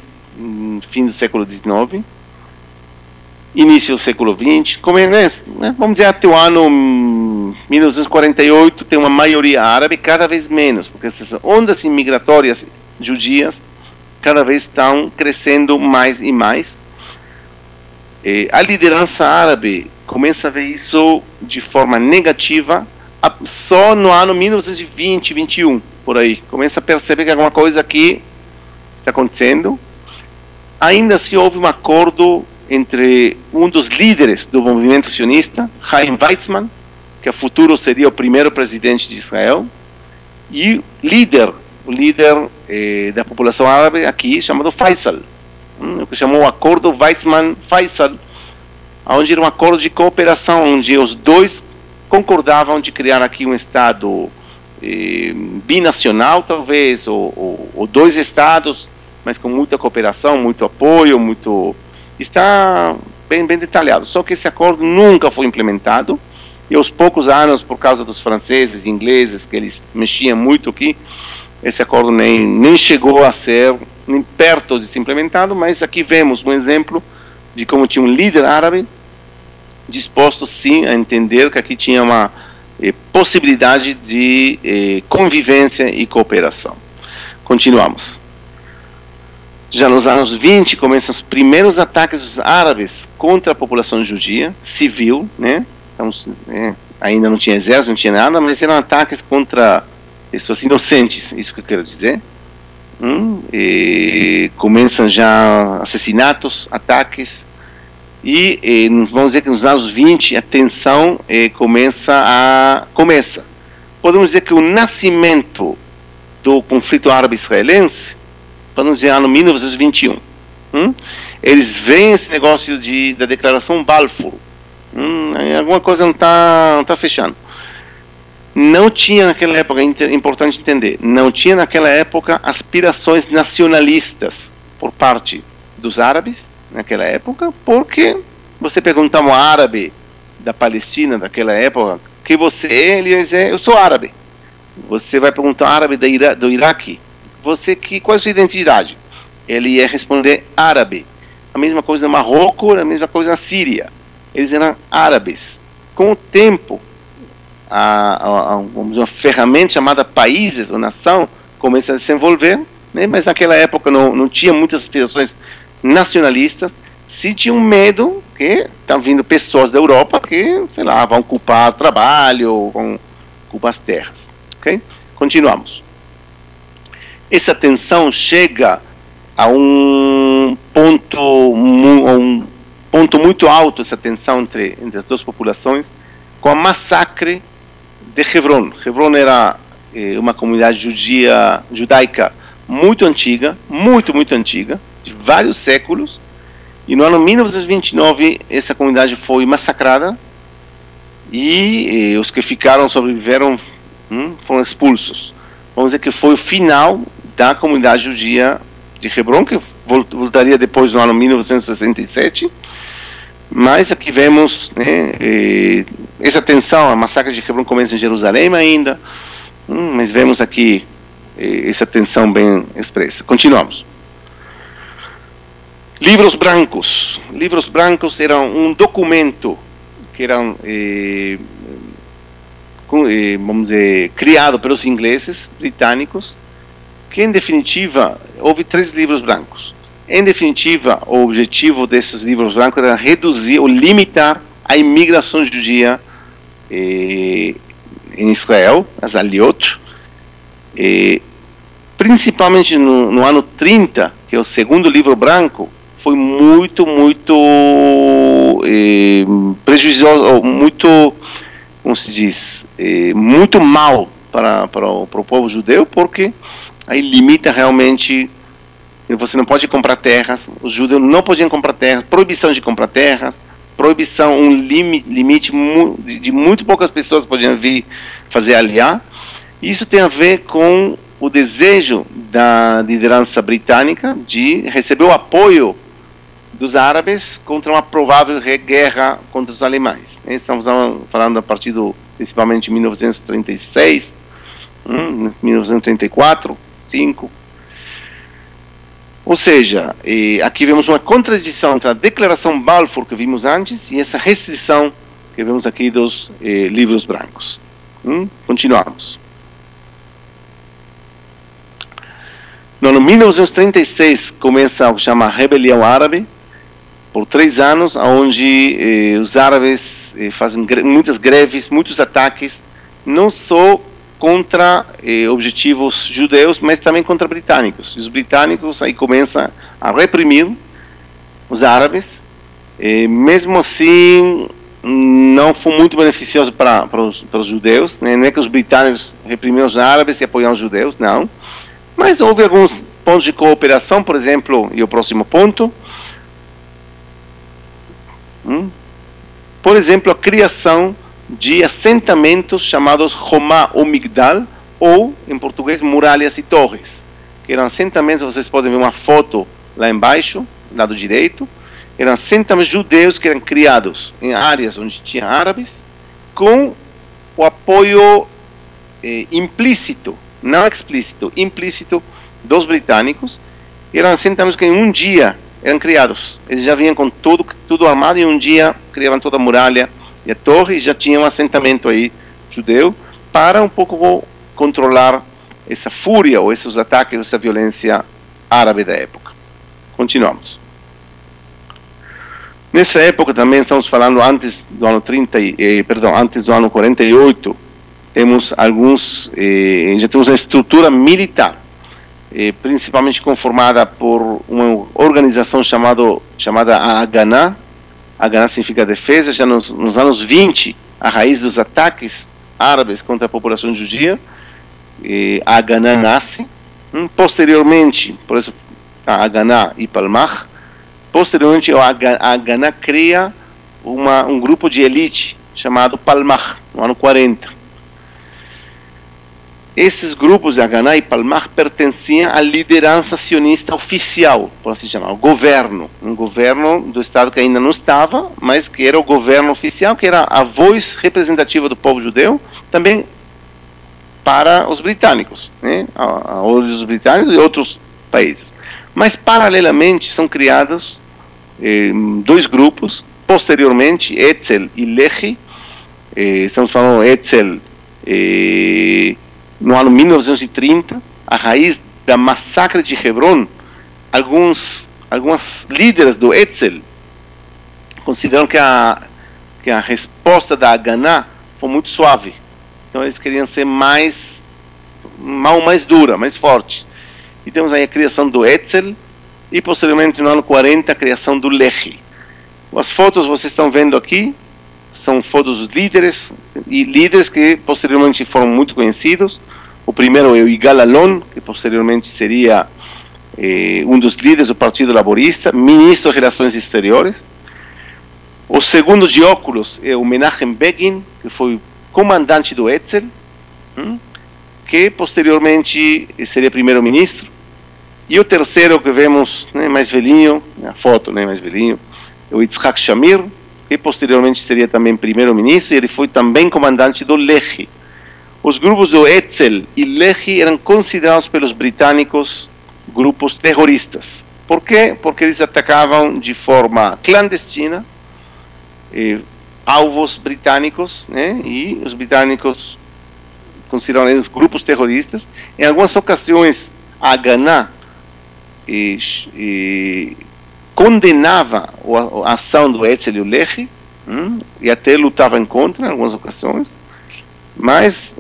fim do século XIX, início do século XX, vamos dizer, até o ano 1948, tem uma maioria árabe, cada vez menos, porque essas ondas imigratórias judias cada vez estão crescendo mais e mais. A liderança árabe começa a ver isso de forma negativa só no ano 1920, 21, por aí. Começa a perceber que alguma coisa aqui está acontecendo. Ainda se houve um acordo entre um dos líderes do movimento sionista, Chaim Weizmann, que a futuro seria o primeiro presidente de Israel, e o líder da população árabe aqui, chamado Faisal, o que chamou o acordo Weizmann-Faisal, onde era um acordo de cooperação, onde os dois concordavam de criar aqui um Estado binacional, talvez, ou dois Estados, mas com muita cooperação, muito apoio, está bem detalhado. Só que esse acordo nunca foi implementado, e aos poucos anos, por causa dos franceses e ingleses, que eles mexiam muito aqui, esse acordo nem chegou a ser nem perto de ser implementado. Mas aqui vemos um exemplo de como tinha um líder árabe disposto sim a entender que aqui tinha uma possibilidade de convivência e cooperação. Continuamos. Já nos anos 20 começam os primeiros ataques dos árabes contra a população judia, civil, né? Então, ainda não tinha exército, não tinha nada, mas eram ataques contra pessoas inocentes, isso que eu quero dizer. Começam já assassinatos, ataques, e vamos dizer que nos anos 20 a tensão começa. Podemos dizer que o nascimento do conflito árabe-israelense, podemos dizer, ano 1921. Eles veem esse negócio da declaração Balfour. Alguma coisa não está fechando. Não tinha naquela época, é importante entender, não tinha naquela época aspirações nacionalistas por parte dos árabes, naquela época, porque você perguntava ao árabe da Palestina, daquela época, que você é, ele ia dizer, eu sou árabe. Você vai perguntar ao árabe do Iraque, qual é a sua identidade? Ele ia responder árabe. A mesma coisa no Marrocos, a mesma coisa na Síria. Eles eram árabes. Com o tempo, vamos dizer, uma ferramenta chamada países ou nação começa a se desenvolver, né? Mas naquela época não tinha muitas aspirações nacionalistas. Se tinha um medo que estão vindo pessoas da Europa que, sei lá, vão ocupar o trabalho, vão ocupar as terras. Okay? Continuamos. Essa tensão chega a um ponto muito alto, essa tensão entre as duas populações, com a massacre de Hebron. Hebron era uma comunidade judaica muito antiga, muito antiga, de vários séculos, e no ano 1929 essa comunidade foi massacrada e os que sobreviveram foram expulsos. Vamos dizer que foi o final da comunidade judia de Hebron, que voltaria depois no ano 1967. Mas aqui vemos, né, essa tensão. A massacre de Hebron começa em Jerusalém ainda, mas vemos aqui essa tensão bem expressa. Continuamos. Livros brancos. Livros brancos eram um documento que eram, vamos dizer, criado pelos ingleses, britânicos, que em definitiva, houve 3 livros brancos. Em definitiva, o objetivo desses livros brancos era reduzir ou limitar a imigração judia em Israel, as Aliot, principalmente no ano 30, que é o segundo livro branco, foi muito prejudicioso, muito, como se diz, muito mal para o povo judeu, porque aí limita realmente, você não pode comprar terras, os judeus não podiam comprar terras, proibição de comprar terras, proibição, um limite de muito poucas pessoas podiam vir fazer aliá. Isso tem a ver com o desejo da liderança britânica de receber o apoio dos árabes contra uma provável guerra contra os alemães. Estamos falando a partir principalmente de 1936, 1934, 5. Ou seja, aqui vemos uma contradição entre a declaração Balfour que vimos antes e essa restrição que vemos aqui dos livros brancos. Continuamos. No ano 1936 começa o que chama Rebelião Árabe, por 3 anos, onde os árabes fazem muitas greves, muitos ataques, não só contra objetivos judeus, mas também contra britânicos. E os britânicos aí começam a reprimir os árabes. Mesmo assim, não foi muito beneficioso para os judeus. Né? Não é que os britânicos reprimiam os árabes e apoiavam os judeus, não. Mas houve alguns pontos de cooperação, por exemplo, e o próximo ponto. Por exemplo, a criação de assentamentos chamados Homá ou Migdal, ou, em português, muralhas e torres, que eram assentamentos, vocês podem ver uma foto lá embaixo, lado direito, eram assentamentos judeus que eram criados em áreas onde tinha árabes, com o apoio implícito, não explícito, implícito dos britânicos. Eram assentamentos que em um dia eram criados. Eles já vinham com tudo armado e um dia criavam toda a muralha e a torre e já tinham um assentamento aí judeu para um pouco controlar essa fúria ou esses ataques, essa violência árabe da época. Continuamos. Nessa época também estamos falando antes do ano antes do ano 48, temos já temos uma estrutura militar, principalmente conformada por uma organização chamada Haganah. Haganah significa defesa. Já nos anos 20, a raiz dos ataques árabes contra a população judia, a Haganah nasce. Posteriormente, por isso a Haganah e Palmach, posteriormente a Haganah cria um grupo de elite chamado Palmach, no ano 40. Esses grupos de Haganah e Palmach pertenciam à liderança sionista oficial, por assim chamar, o governo, um governo do Estado que ainda não estava, mas que era o governo oficial, que era a voz representativa do povo judeu, também para os britânicos, né? A olhos dos britânicos e outros países. Mas, paralelamente, são criados 2 grupos, posteriormente, Etzel e Lehi. Estamos falando Etzel no ano 1930, a raiz da massacre de Hebron. Algumas líderes do Etzel consideram que a resposta da Haganah foi muito suave. Então eles queriam ser mais dura, mais forte. E temos aí a criação do Etzel e posteriormente no ano 40 a criação do Lehi. As fotos vocês estão vendo aqui são fotos dos líderes que posteriormente foram muito conhecidos. O primeiro é o Yigal Allon, que posteriormente seria um dos líderes do Partido Laborista, ministro de Relações Exteriores. O segundo de óculos é o Menachem Begin, que foi comandante do Etzel, que posteriormente seria primeiro-ministro. E o terceiro que vemos, né, mais velhinho, a foto, né, mais velhinho, é o Yitzhak Shamir, que posteriormente seria também primeiro-ministro, e ele foi também comandante do Lehi. Os grupos do Etzel e Lehi eram considerados pelos britânicos grupos terroristas. Por quê? Porque eles atacavam de forma clandestina alvos britânicos, né? E os britânicos consideravam eles grupos terroristas. Em algumas ocasiões, a Haganah condenava a ação do Etzel e o Lehi, e até lutavam contra em algumas ocasiões. Mas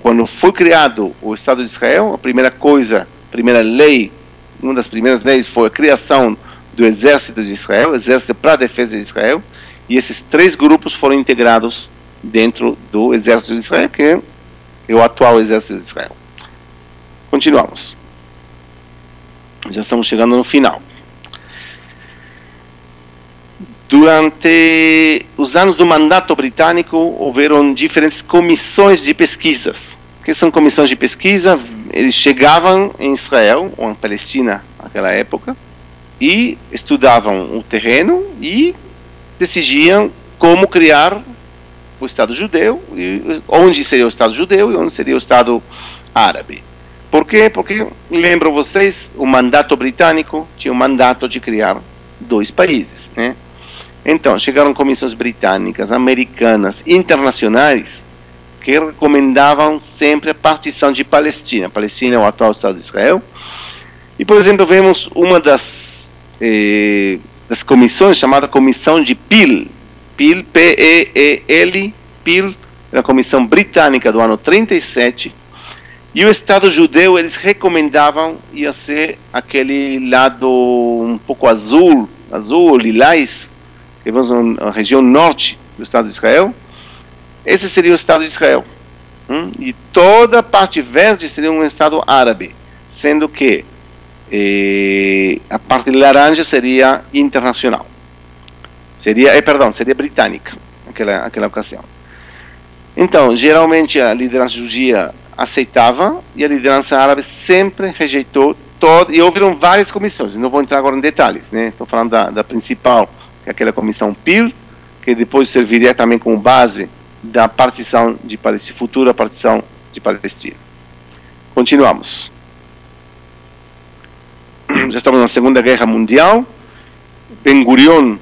quando foi criado o Estado de Israel, a primeira lei, uma das primeiras leis foi a criação do Exército de Israel, Exército para a Defesa de Israel, e esses 3 grupos foram integrados dentro do Exército de Israel, que é o atual Exército de Israel. Continuamos. Já estamos chegando no final. Durante os anos do mandato britânico, houveram diferentes comissões de pesquisas. O que são comissões de pesquisa? Eles chegavam em Israel, ou em Palestina naquela época, e estudavam o terreno e decidiam como criar o Estado judeu, e onde seria o Estado judeu e onde seria o Estado árabe. Por quê? Porque, lembro vocês, o mandato britânico tinha o mandato de criar 2 países, né? Então, chegaram comissões britânicas, americanas, internacionais, que recomendavam sempre a partição de Palestina. Palestina é o atual Estado de Israel. E, por exemplo, vemos uma das comissões, chamada Comissão de Peel, P-E-E-L, Peel, era a Comissão Britânica do ano 37, e o Estado judeu, eles recomendavam ia ser aquele lado um pouco azul, lilás, que vamos na região norte do Estado de Israel. Esse seria o Estado de Israel. E toda a parte verde seria um Estado árabe, sendo que a parte laranja seria internacional. Seria britânica, naquela ocasião. Então, geralmente a liderança judia aceitava e a liderança árabe sempre rejeitou todo, e houveram várias comissões, não vou entrar agora em detalhes, né? Estou falando da principal, que é aquela comissão Peel, que depois serviria também como base da partição de Palestina, futura partição de Palestina. Continuamos. Já estamos na Segunda Guerra Mundial. Ben-Gurion,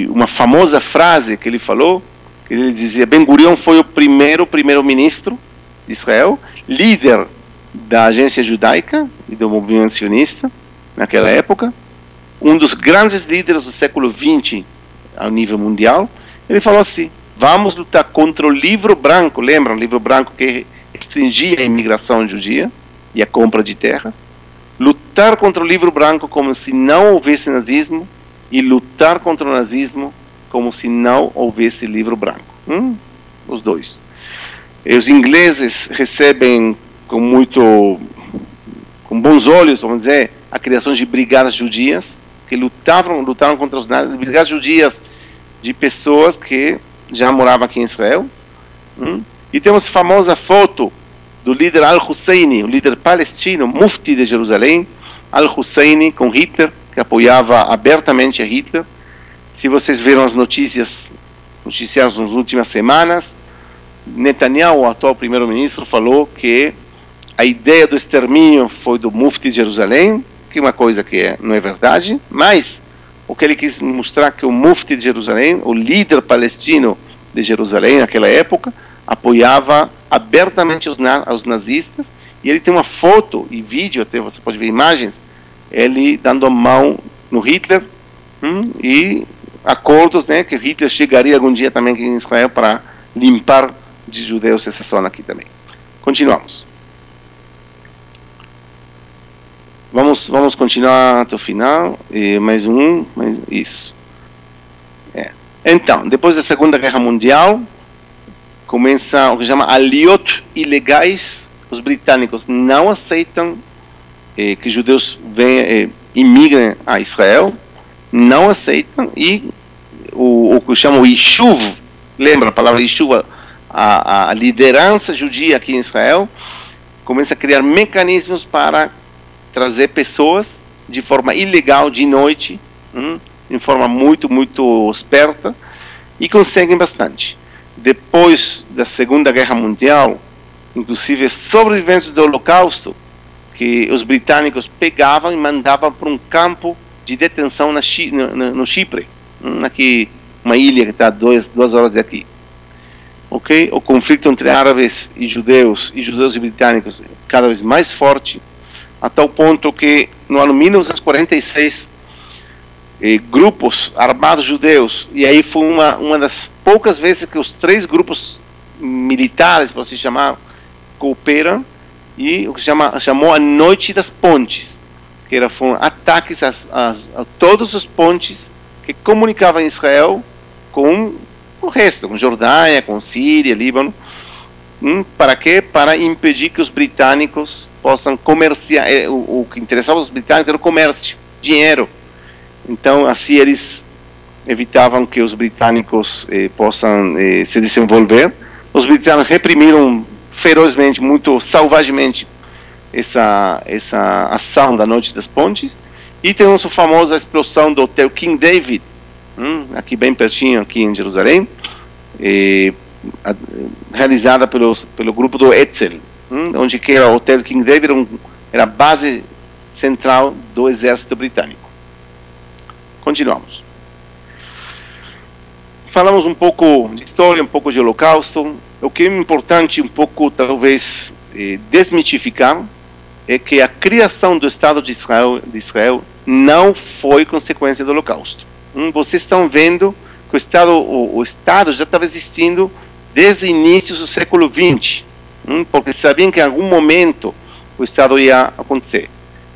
uma famosa frase que ele falou, que ele dizia: Ben-Gurion foi o primeiro-ministro de Israel, líder da agência judaica e do movimento sionista naquela época, um dos grandes líderes do século XX ao nível mundial. Ele falou assim: vamos lutar contra o livro branco. Lembram o livro branco que restringia a imigração judia e a compra de terras? Lutar contra o livro branco como se não houvesse nazismo, e lutar contra o nazismo como se não houvesse livro branco. Os dois. E os ingleses recebem com bons olhos, vamos dizer, a criação de brigadas judias, que lutaram contra os nazis, brigadas judias de pessoas que já moravam aqui em Israel. E temos a famosa foto do líder Al-Husseini, o líder palestino, mufti de Jerusalém, Al-Husseini com Hitler, que apoiava abertamente a Hitler. Se vocês viram as noticiários nas últimas semanas, Netanyahu, o atual primeiro-ministro, falou que a ideia do extermínio foi do mufti de Jerusalém, que é uma coisa que não é verdade, mas o que ele quis mostrar que o mufti de Jerusalém, o líder palestino de Jerusalém naquela época, apoiava abertamente aos nazistas, e ele tem uma foto e vídeo, até você pode ver imagens, ele dando a mão no Hitler, e acordos, né, que Hitler chegaria algum dia também aqui em Israel para limpar de judeus essa zona aqui também. Continuamos. Vamos continuar até o final. Mais isso. Então, depois da Segunda Guerra Mundial, começa o que chama aliot ilegais. Os britânicos não aceitam que judeus imigrem a Israel, não aceitam, e o que chama o Yishuv, lembra a palavra Yishuv, a liderança judia aqui em Israel, começa a criar mecanismos para trazer pessoas de forma ilegal, de noite, de forma muito, muito esperta, e conseguem bastante. Depois da Segunda Guerra Mundial, inclusive sobreviventes do Holocausto, que os britânicos pegavam e mandavam para um campo de detenção no Chipre, aqui, uma ilha que está a 2 horas daqui. Okay? O conflito entre árabes e judeus e britânicos cada vez mais forte, a tal ponto que no ano 1946 grupos armados judeus, e aí foi uma das poucas vezes que os 3 grupos militares, por assim chamar, cooperam, e o que chamou a Noite das Pontes, que foram ataques a todos os pontes que comunicavam Israel com o resto, com Jordânia, com Síria, Líbano. Para quê? Para impedir que os britânicos possam comerciar. O que interessava os britânicos era o comércio, dinheiro. Então, assim eles evitavam que os britânicos possam se desenvolver. Os britânicos reprimiram ferozmente, muito salvagemente, essa ação da Noite das Pontes. E temos a famosa explosão do Hotel King David, aqui bem pertinho, aqui em Jerusalém, realizada pelo grupo do Etzel, onde que era o Hotel King David, era a base central do exército britânico. Continuamos. Falamos um pouco de história, um pouco de Holocausto. O que é importante um pouco, talvez, desmitificar, é que a criação do Estado de Israel não foi consequência do Holocausto. Vocês estão vendo que o Estado já estava existindo desde o início do século XX, porque sabiam que em algum momento o Estado ia acontecer.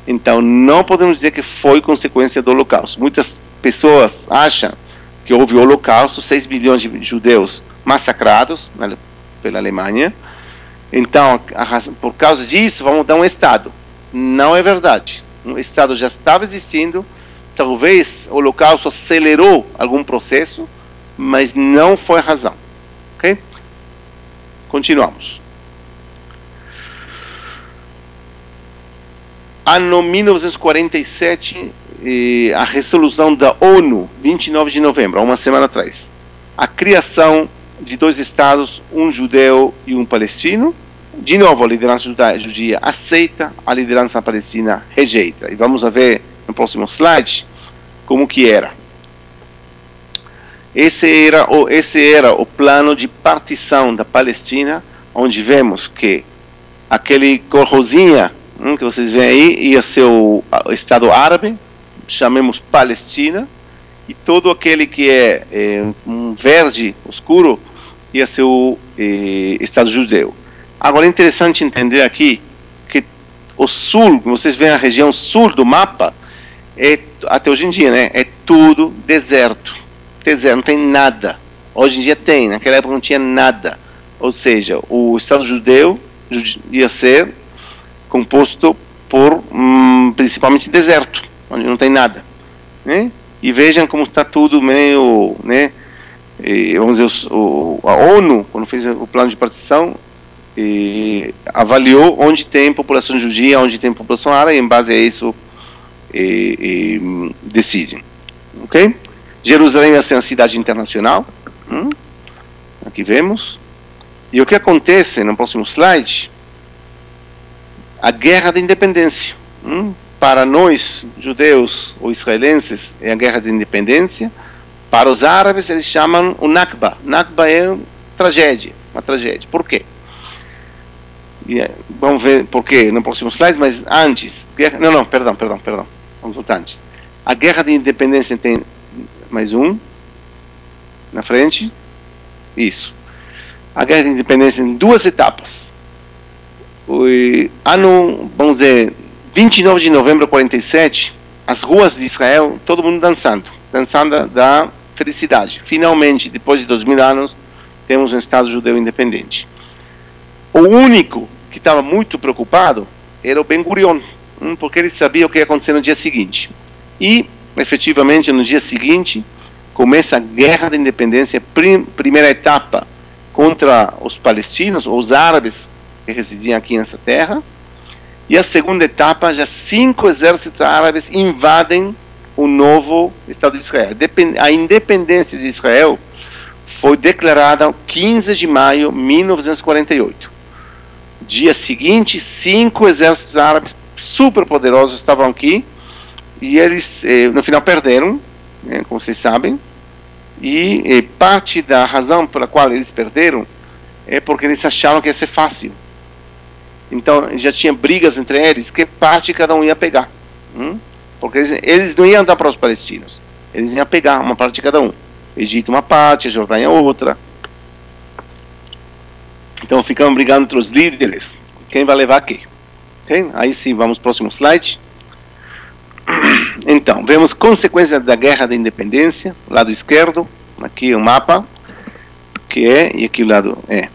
Então, não podemos dizer que foi consequência do Holocausto. Muitas pessoas acham que houve o Holocausto, 6 milhões de judeus massacrados pela Alemanha. Então, por causa disso, vamos dar um Estado. Não é verdade. O Estado já estava existindo. Talvez o Holocausto acelerou algum processo, mas não foi a razão. Ok? Continuamos. Ano 1947, a resolução da ONU, 29 de novembro, há uma semana atrás. A criação de 2 estados, um judeu e um palestino. De novo, a liderança judia aceita, a liderança palestina rejeita. E vamos ver no próximo slide como que era. Esse era o plano de partição da Palestina, onde vemos que aquele cor rosinha que vocês veem aí ia ser o Estado árabe, chamemos Palestina, e todo aquele que é um verde escuro ia ser o Estado judeu. Agora é interessante entender aqui que o sul, vocês veem a região sul do mapa, até hoje em dia, né, é tudo deserto. Deserto, não tem nada. Hoje em dia tem, naquela época não tinha nada. Ou seja, o Estado judeu ia ser composto por principalmente deserto, onde não tem nada, né? E vejam como está tudo meio, né? Vamos dizer, a ONU, quando fez o plano de partição, avaliou onde tem população judia, onde tem população árabe, e em base a isso decidem. Ok? Jerusalém vai ser uma cidade internacional. Aqui vemos. E o que acontece no próximo slide? A guerra da independência. Para nós, judeus ou israelenses, é a guerra da independência. Para os árabes, eles chamam o Nakba. Nakba é tragédia, uma tragédia. Por quê? Vamos ver por quê no próximo slide, mas antes. Perdão. Vamos voltar antes. A guerra de independência tem mais um na frente. Isso. A guerra de independência em 2 etapas. O ano, vamos dizer, 29 de novembro de 47, as ruas de Israel, todo mundo dançando da felicidade. Finalmente, depois de 2000 anos, temos um Estado judeu independente. O único que estava muito preocupado era o Ben Gurion, porque ele sabia o que ia acontecer no dia seguinte. E, efetivamente, no dia seguinte, começa a guerra da independência, primeira etapa contra os palestinos, ou os árabes que residiam aqui nessa terra, e a segunda etapa, já 5 exércitos árabes invadem o novo Estado de Israel. A independência de Israel foi declarada 15 de maio de 1948. Dia seguinte, 5 exércitos árabes super poderosos estavam aqui, e eles no final perderam, como vocês sabem, e parte da razão pela qual eles perderam é porque eles acharam que ia ser fácil. Então já tinha brigas entre eles, que parte cada um ia pegar, porque eles não iam dar para os palestinos, Eles iam pegar uma parte de cada um. Egito uma parte, a Jordânia outra. Então ficam brigando entre os líderes. Quem vai levar quem? Okay? Aí sim, vamos ao próximo slide. Então, vemos consequências da Guerra da Independência, lado esquerdo, aqui o mapa, que é, e aqui o lado é.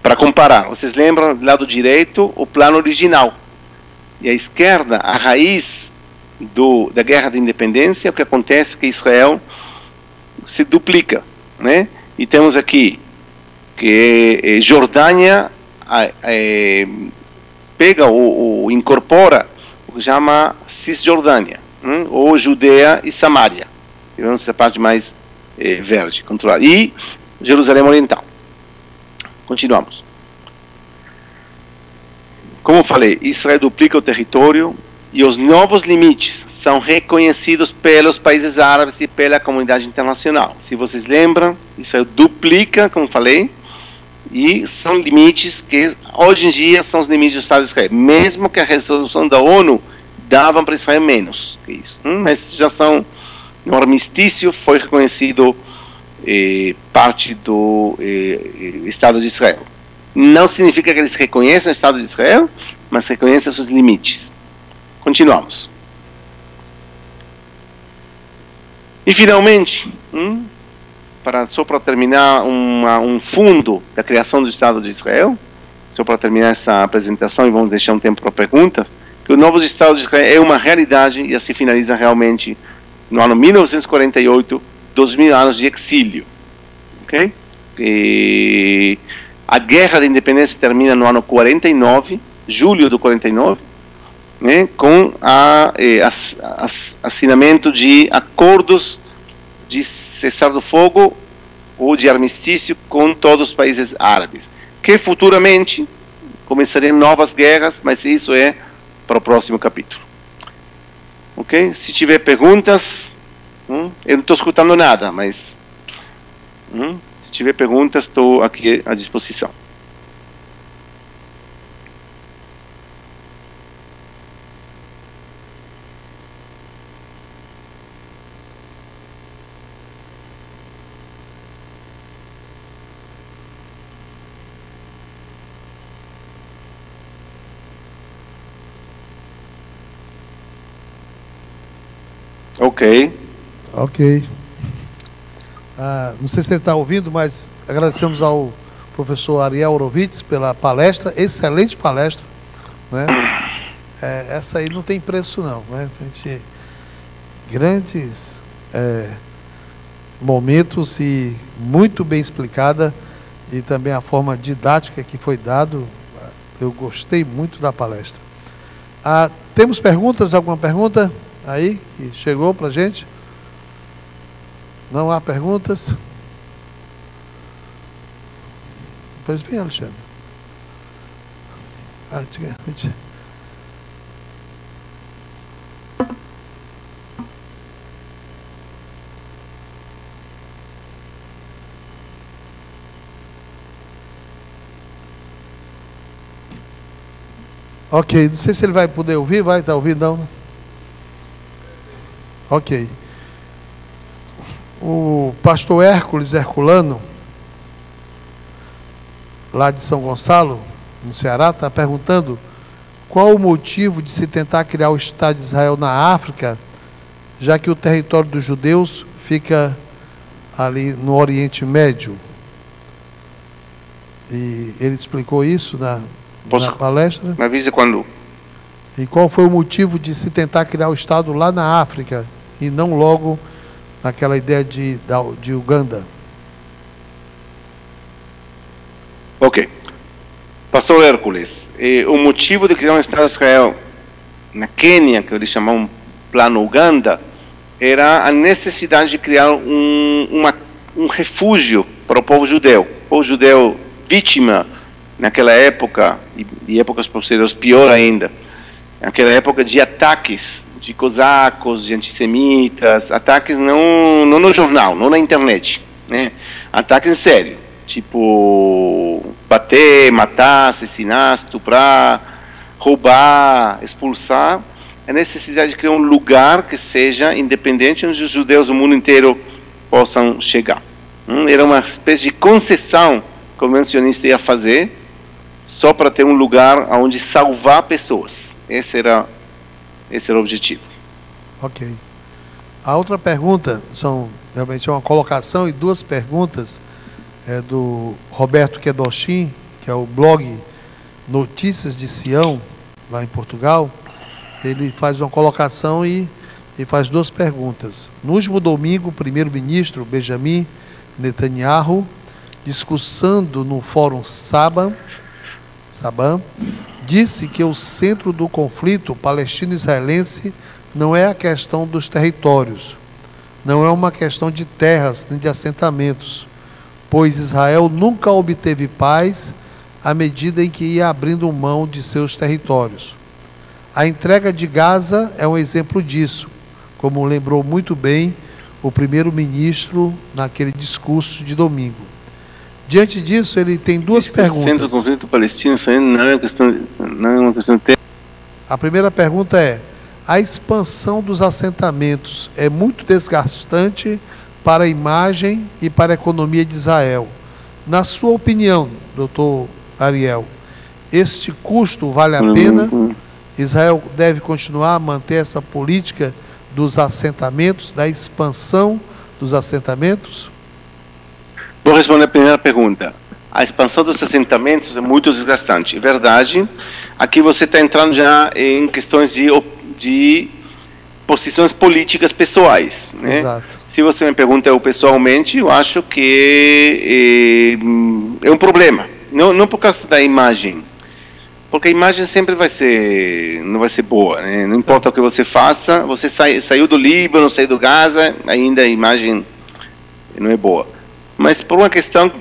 Para comparar, vocês lembram, do lado direito, o plano original. E à esquerda, a raiz da Guerra da Independência, o que acontece é que Israel se duplica, né? E temos aqui que Jordânia pega ou incorpora o que chama Cisjordânia, ou Judeia e Samaria. Vemos essa parte mais verde, controlada. E Jerusalém Oriental. Continuamos. Como eu falei, Israel duplica o território e os novos limites são reconhecidos pelos países árabes e pela comunidade internacional. Se vocês lembram, Israel duplica, como falei, e são limites que hoje em dia são os limites do Estado de Israel, mesmo que a resolução da ONU dava para Israel menos que isso, mas já são, no armistício foi reconhecido parte do Estado de Israel. Não significa que eles reconhecem o Estado de Israel, mas reconhecem seus limites. Continuamos. E finalmente, só para terminar, um fundo da criação do Estado de Israel, só para terminar essa apresentação e vamos deixar um tempo para pergunta, que o novo Estado de Israel é uma realidade e assim finaliza realmente no ano 1948, 2000 anos de exílio. Ok? E a Guerra da Independência termina no ano 49, julho do 49, né, com assinamento de acordos de cessar do fogo ou de armistício com todos os países árabes, que futuramente começariam novas guerras, mas isso é para o próximo capítulo. Ok? Se tiver perguntas, eu não estou escutando nada, mas se tiver perguntas, estou aqui à disposição. Ok. Ok. Não sei se ele está ouvindo, mas agradecemos ao professor Ariel Horovitz pela palestra, excelente palestra, né? Essa aí não tem preço não, né? Grandes momentos e muito bem explicada, e também a forma didática que foi dado, eu gostei muito da palestra. Temos perguntas? Alguma pergunta aí que chegou para a gente? Não há perguntas? Pois vem, Alexandre. Ok, não sei se ele vai poder ouvir, vai estar ouvindo, não? Ok. O pastor Hércules Herculano, lá de São Gonçalo, no Ceará, está perguntando qual o motivo de se tentar criar o Estado de Israel na África, já que o território dos judeus fica ali no Oriente Médio. E ele explicou isso na palestra. Me avisa quando. E qual foi o motivo de se tentar criar o Estado lá na África e não logo naquela ideia de Uganda? Ok. Pastor Hércules, o motivo de criar um Estado de Israel na Quênia, que eles chamavam Plano Uganda, era a necessidade de criar um refúgio para o povo judeu. O povo judeu vítima naquela época, e épocas posteriores pior ainda, naquela época de ataques de cosacos, de antissemitas, ataques não no jornal, não na internet, né? Ataques em sério, tipo bater, matar, assassinar, estuprar, roubar, expulsar, a necessidade de criar um lugar que seja independente, onde os judeus do mundo inteiro possam chegar. Era uma espécie de concessão que o movimento sionista ia fazer, só para ter um lugar onde salvar pessoas. Esse era o objetivo. Ok. A outra pergunta, realmente uma colocação e duas perguntas, do Roberto Kedoshin, que é o blog Notícias de Sião, lá em Portugal. Ele faz uma colocação e faz duas perguntas. No último domingo, o primeiro-ministro Benjamin Netanyahu, discursando no Fórum Saban, disse que o centro do conflito palestino-israelense não é a questão dos territórios, não é uma questão de terras nem de assentamentos, pois Israel nunca obteve paz à medida em que ia abrindo mão de seus territórios. A entrega de Gaza é um exemplo disso, como lembrou muito bem o primeiro-ministro naquele discurso de domingo. Diante disso, ele tem duas perguntas. O centro do conflito palestino não é uma questão de terra. A primeira pergunta é: a expansão dos assentamentos é muito desgastante para a imagem e para a economia de Israel. Na sua opinião, doutor Ariel, este custo vale a pena? Israel deve continuar a manter essa política dos assentamentos, da expansão dos assentamentos? Vou responder a primeira pergunta. A expansão dos assentamentos é muito desgastante. É verdade. Aqui você está entrando já em questões de posições políticas pessoais, né? Exato. Se você me pergunta eu pessoalmente, eu acho que é um problema. Não por causa da imagem, porque a imagem sempre não vai ser boa, né? Não importa o que você faça, você saiu do Líbano, saiu do Gaza, ainda a imagem não é boa. Mas por uma questão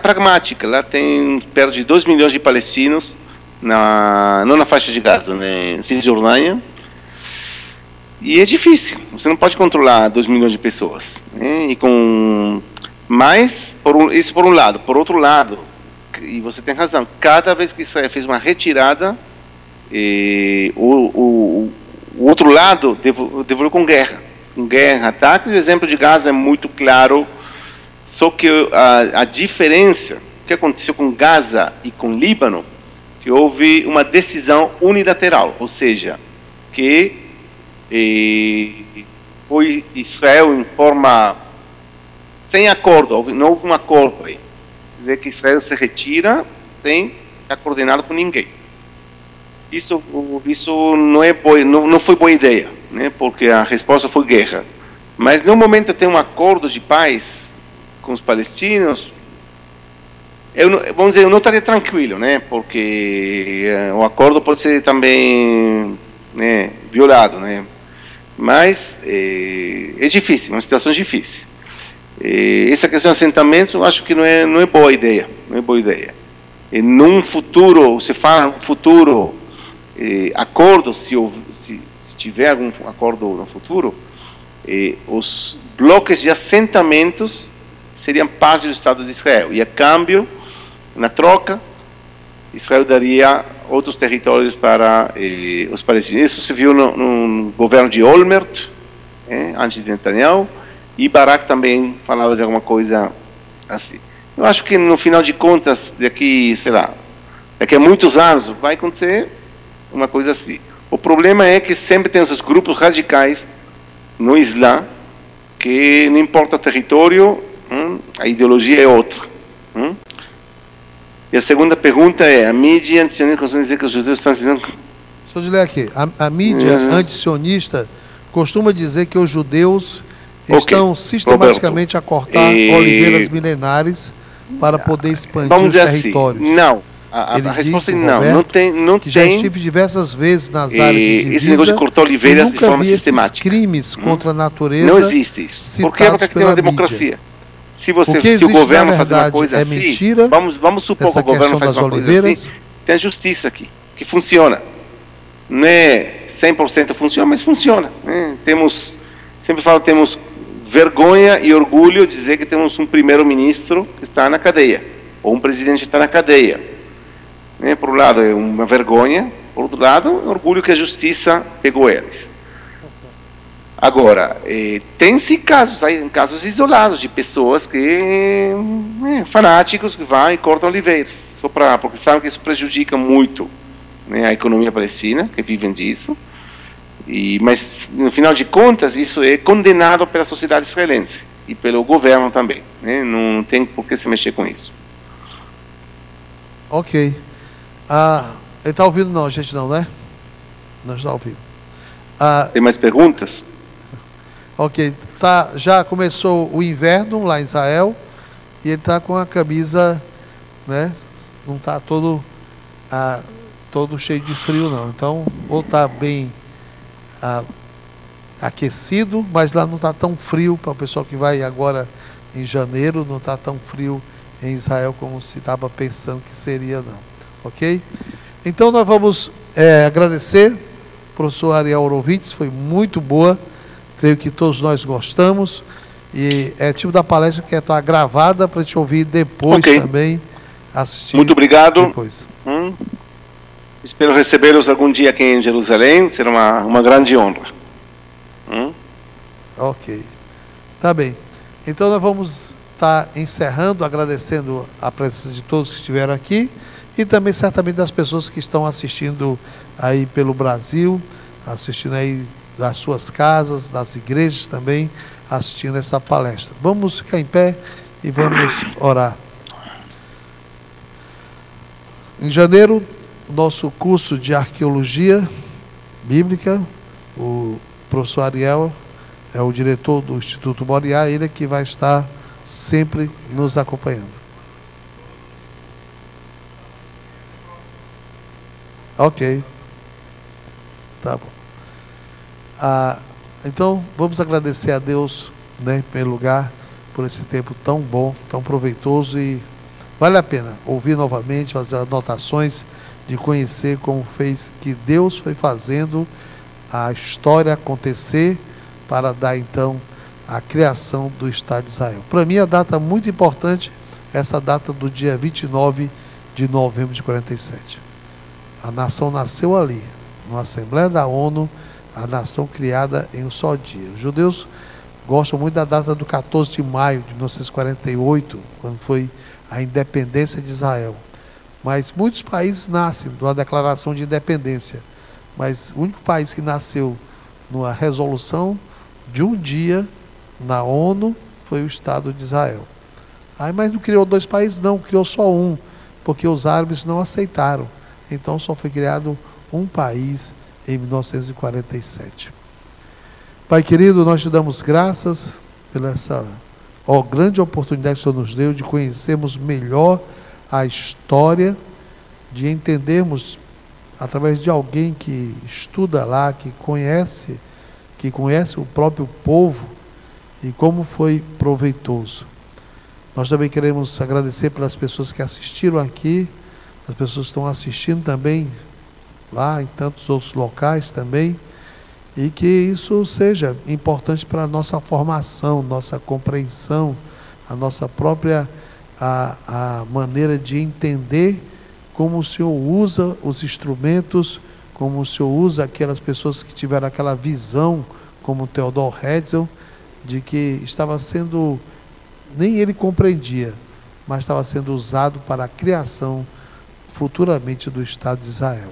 pragmática, lá tem perto de 2 milhões de palestinos, não na faixa de Gaza, né? Cisjordânia. E é difícil, você não pode controlar 2 milhões de pessoas, né? Mas, isso por um lado. Por outro lado, e você tem razão, cada vez que Israel fez uma retirada, o outro lado devolveu com guerra, ataques. O exemplo de Gaza é muito claro, só que a diferença, o que aconteceu com Gaza e com Líbano, que houve uma decisão unilateral, ou seja, que foi Israel em forma sem acordo, não houve um acordo aí. Quer dizer que Israel se retira sem estar coordenado com ninguém. Isso não foi boa ideia, né? Porque a resposta foi guerra. Mas no momento tem um acordo de paz com os palestinos, eu não estaria tranquilo, né? Porque o acordo pode ser também, né, violado, né? Mas é difícil, uma situação difícil. Essa questão de assentamentos, eu acho que não é boa ideia, E num futuro, você fala no futuro, acordo, se tiver algum acordo no futuro, os blocos de assentamentos seriam parte do Estado de Israel. E a câmbio, na troca, Israel daria outros territórios para os palestinos. Isso se viu no governo de Olmert, antes de Netanyahu, e Barak também falava de alguma coisa assim. Eu acho que no final de contas, daqui a muitos anos, vai acontecer uma coisa assim. O problema é que sempre tem esses grupos radicais no Islã, que não importa o território, a ideologia é outra. E a segunda pergunta é: a mídia antisionista costuma dizer que os judeus estão dizendo... Deixa eu dizer aqui, a mídia antisionista costuma dizer que os judeus estão sistematicamente Roberto, a cortar oliveiras milenares para poder expandir os territórios. Assim, não, a resposta é não. Roberto, não tem. Já estive diversas vezes nas áreas de divisa, esse negócio de cortar oliveiras de forma sistemática. Crimes contra a natureza. Não existe isso. Por que? Porque tem uma democracia. Se o governo faz uma coisa assim, mentira, vamos supor que o governo faz uma coisa assim, tem a justiça aqui, que funciona. Não é 100% funciona, mas funciona. Sempre falo, temos vergonha e orgulho de dizer que temos um primeiro-ministro que está na cadeia, ou um presidente que está na cadeia. Por um lado é uma vergonha, Por outro lado, orgulho que a justiça pegou eles. Agora, tem-se casos isolados de pessoas que, fanáticos, que vão e cortam oliveiras, porque sabem que isso prejudica muito, né, a economia palestina, que vivem disso, mas, no final de contas, isso é condenado pela sociedade israelense e pelo governo também, né, não tem por que se mexer com isso. Ok. Ele está ouvindo não, a gente não, né? Não está ouvindo. Tem mais perguntas? Ok, já começou o inverno lá em Israel e ele está com a camisa, né? Não está todo cheio de frio não. Então, ou está bem aquecido, mas lá não está tão frio para o pessoal que vai agora em janeiro, não está tão frio em Israel como se estava pensando que seria não. Ok? Então nós vamos agradecer, professor Ariel Horovitz, foi muito boa. Creio que todos nós gostamos. E é tipo da palestra que está gravada para a gente ouvir depois também. Assistir. Muito obrigado. Depois. Espero recebê-los algum dia aqui em Jerusalém. Será uma grande honra. Ok. Tá bem. Então nós vamos estar encerrando, agradecendo a presença de todos que estiveram aqui. E também certamente das pessoas que estão assistindo aí pelo Brasil, assistindo aí das suas casas, das igrejas também, assistindo essa palestra. Vamos ficar em pé e vamos orar. Em janeiro, nosso curso de arqueologia bíblica, o professor Ariel é o diretor do Instituto Moriá, ele é que vai estar sempre nos acompanhando. Ok. Tá bom. Então, vamos agradecer a Deus, né, em primeiro lugar, por esse tempo tão bom, tão proveitoso, e vale a pena ouvir novamente, fazer anotações, de conhecer como fez, que Deus foi fazendo a história acontecer para dar então a criação do Estado de Israel. Para mim, a data muito importante é essa data do dia 29 de novembro de 47. A nação nasceu ali, na Assembleia da ONU, a nação criada em um só dia. Os judeus gostam muito da data do 14 de maio de 1948, quando foi a independência de Israel. Mas muitos países nascem de uma declaração de independência. Mas o único país que nasceu numa resolução de um dia na ONU foi o Estado de Israel. Mas não criou dois países, não, criou só um, porque os árabes não aceitaram. Então só foi criado um país em 1947. Pai querido, nós te damos graças pela essa grande oportunidade que o Senhor nos deu de conhecermos melhor a história, de entendermos através de alguém que estuda lá, que conhece o próprio povo e como foi proveitoso. Nós também queremos agradecer pelas pessoas que assistiram aqui, as pessoas que estão assistindo também lá em tantos outros locais também, e que isso seja importante para a nossa formação, nossa compreensão, a nossa própria a maneira de entender como o Senhor usa os instrumentos, como o Senhor usa aquelas pessoas que tiveram aquela visão, como o Theodor Herzl, de que estava sendo, nem ele compreendia, mas estava sendo usado para a criação futuramente do Estado de Israel.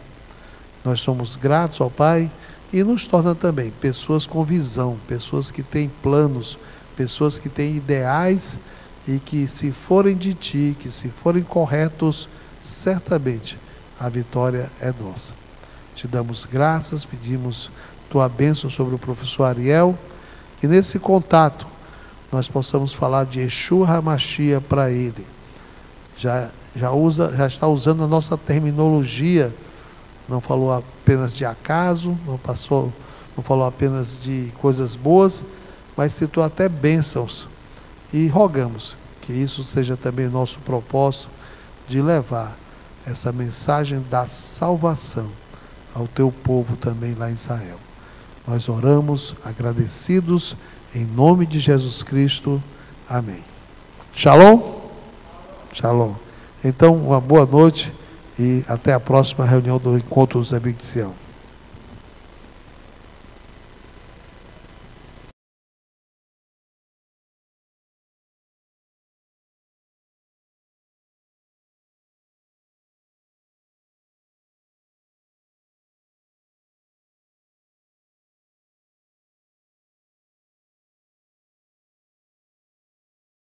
Nós somos gratos ao Pai e nos torna também pessoas com visão, pessoas que têm planos, pessoas que têm ideais e que, se forem de Ti, que se forem corretos, certamente a vitória é nossa. Te damos graças, pedimos Tua bênção sobre o professor Ariel, que nesse contato nós possamos falar de Yeshua HaMashiach para ele. Já está usando a nossa terminologia, não falou apenas de acaso, não falou apenas de coisas boas, mas citou até bênçãos. E rogamos que isso seja também nosso propósito de levar essa mensagem da salvação ao Teu povo também lá em Israel. Nós oramos agradecidos em nome de Jesus Cristo. Amém. Shalom? Shalom. Então, uma boa noite e até a próxima reunião do Encontro dos Amigos de Sião.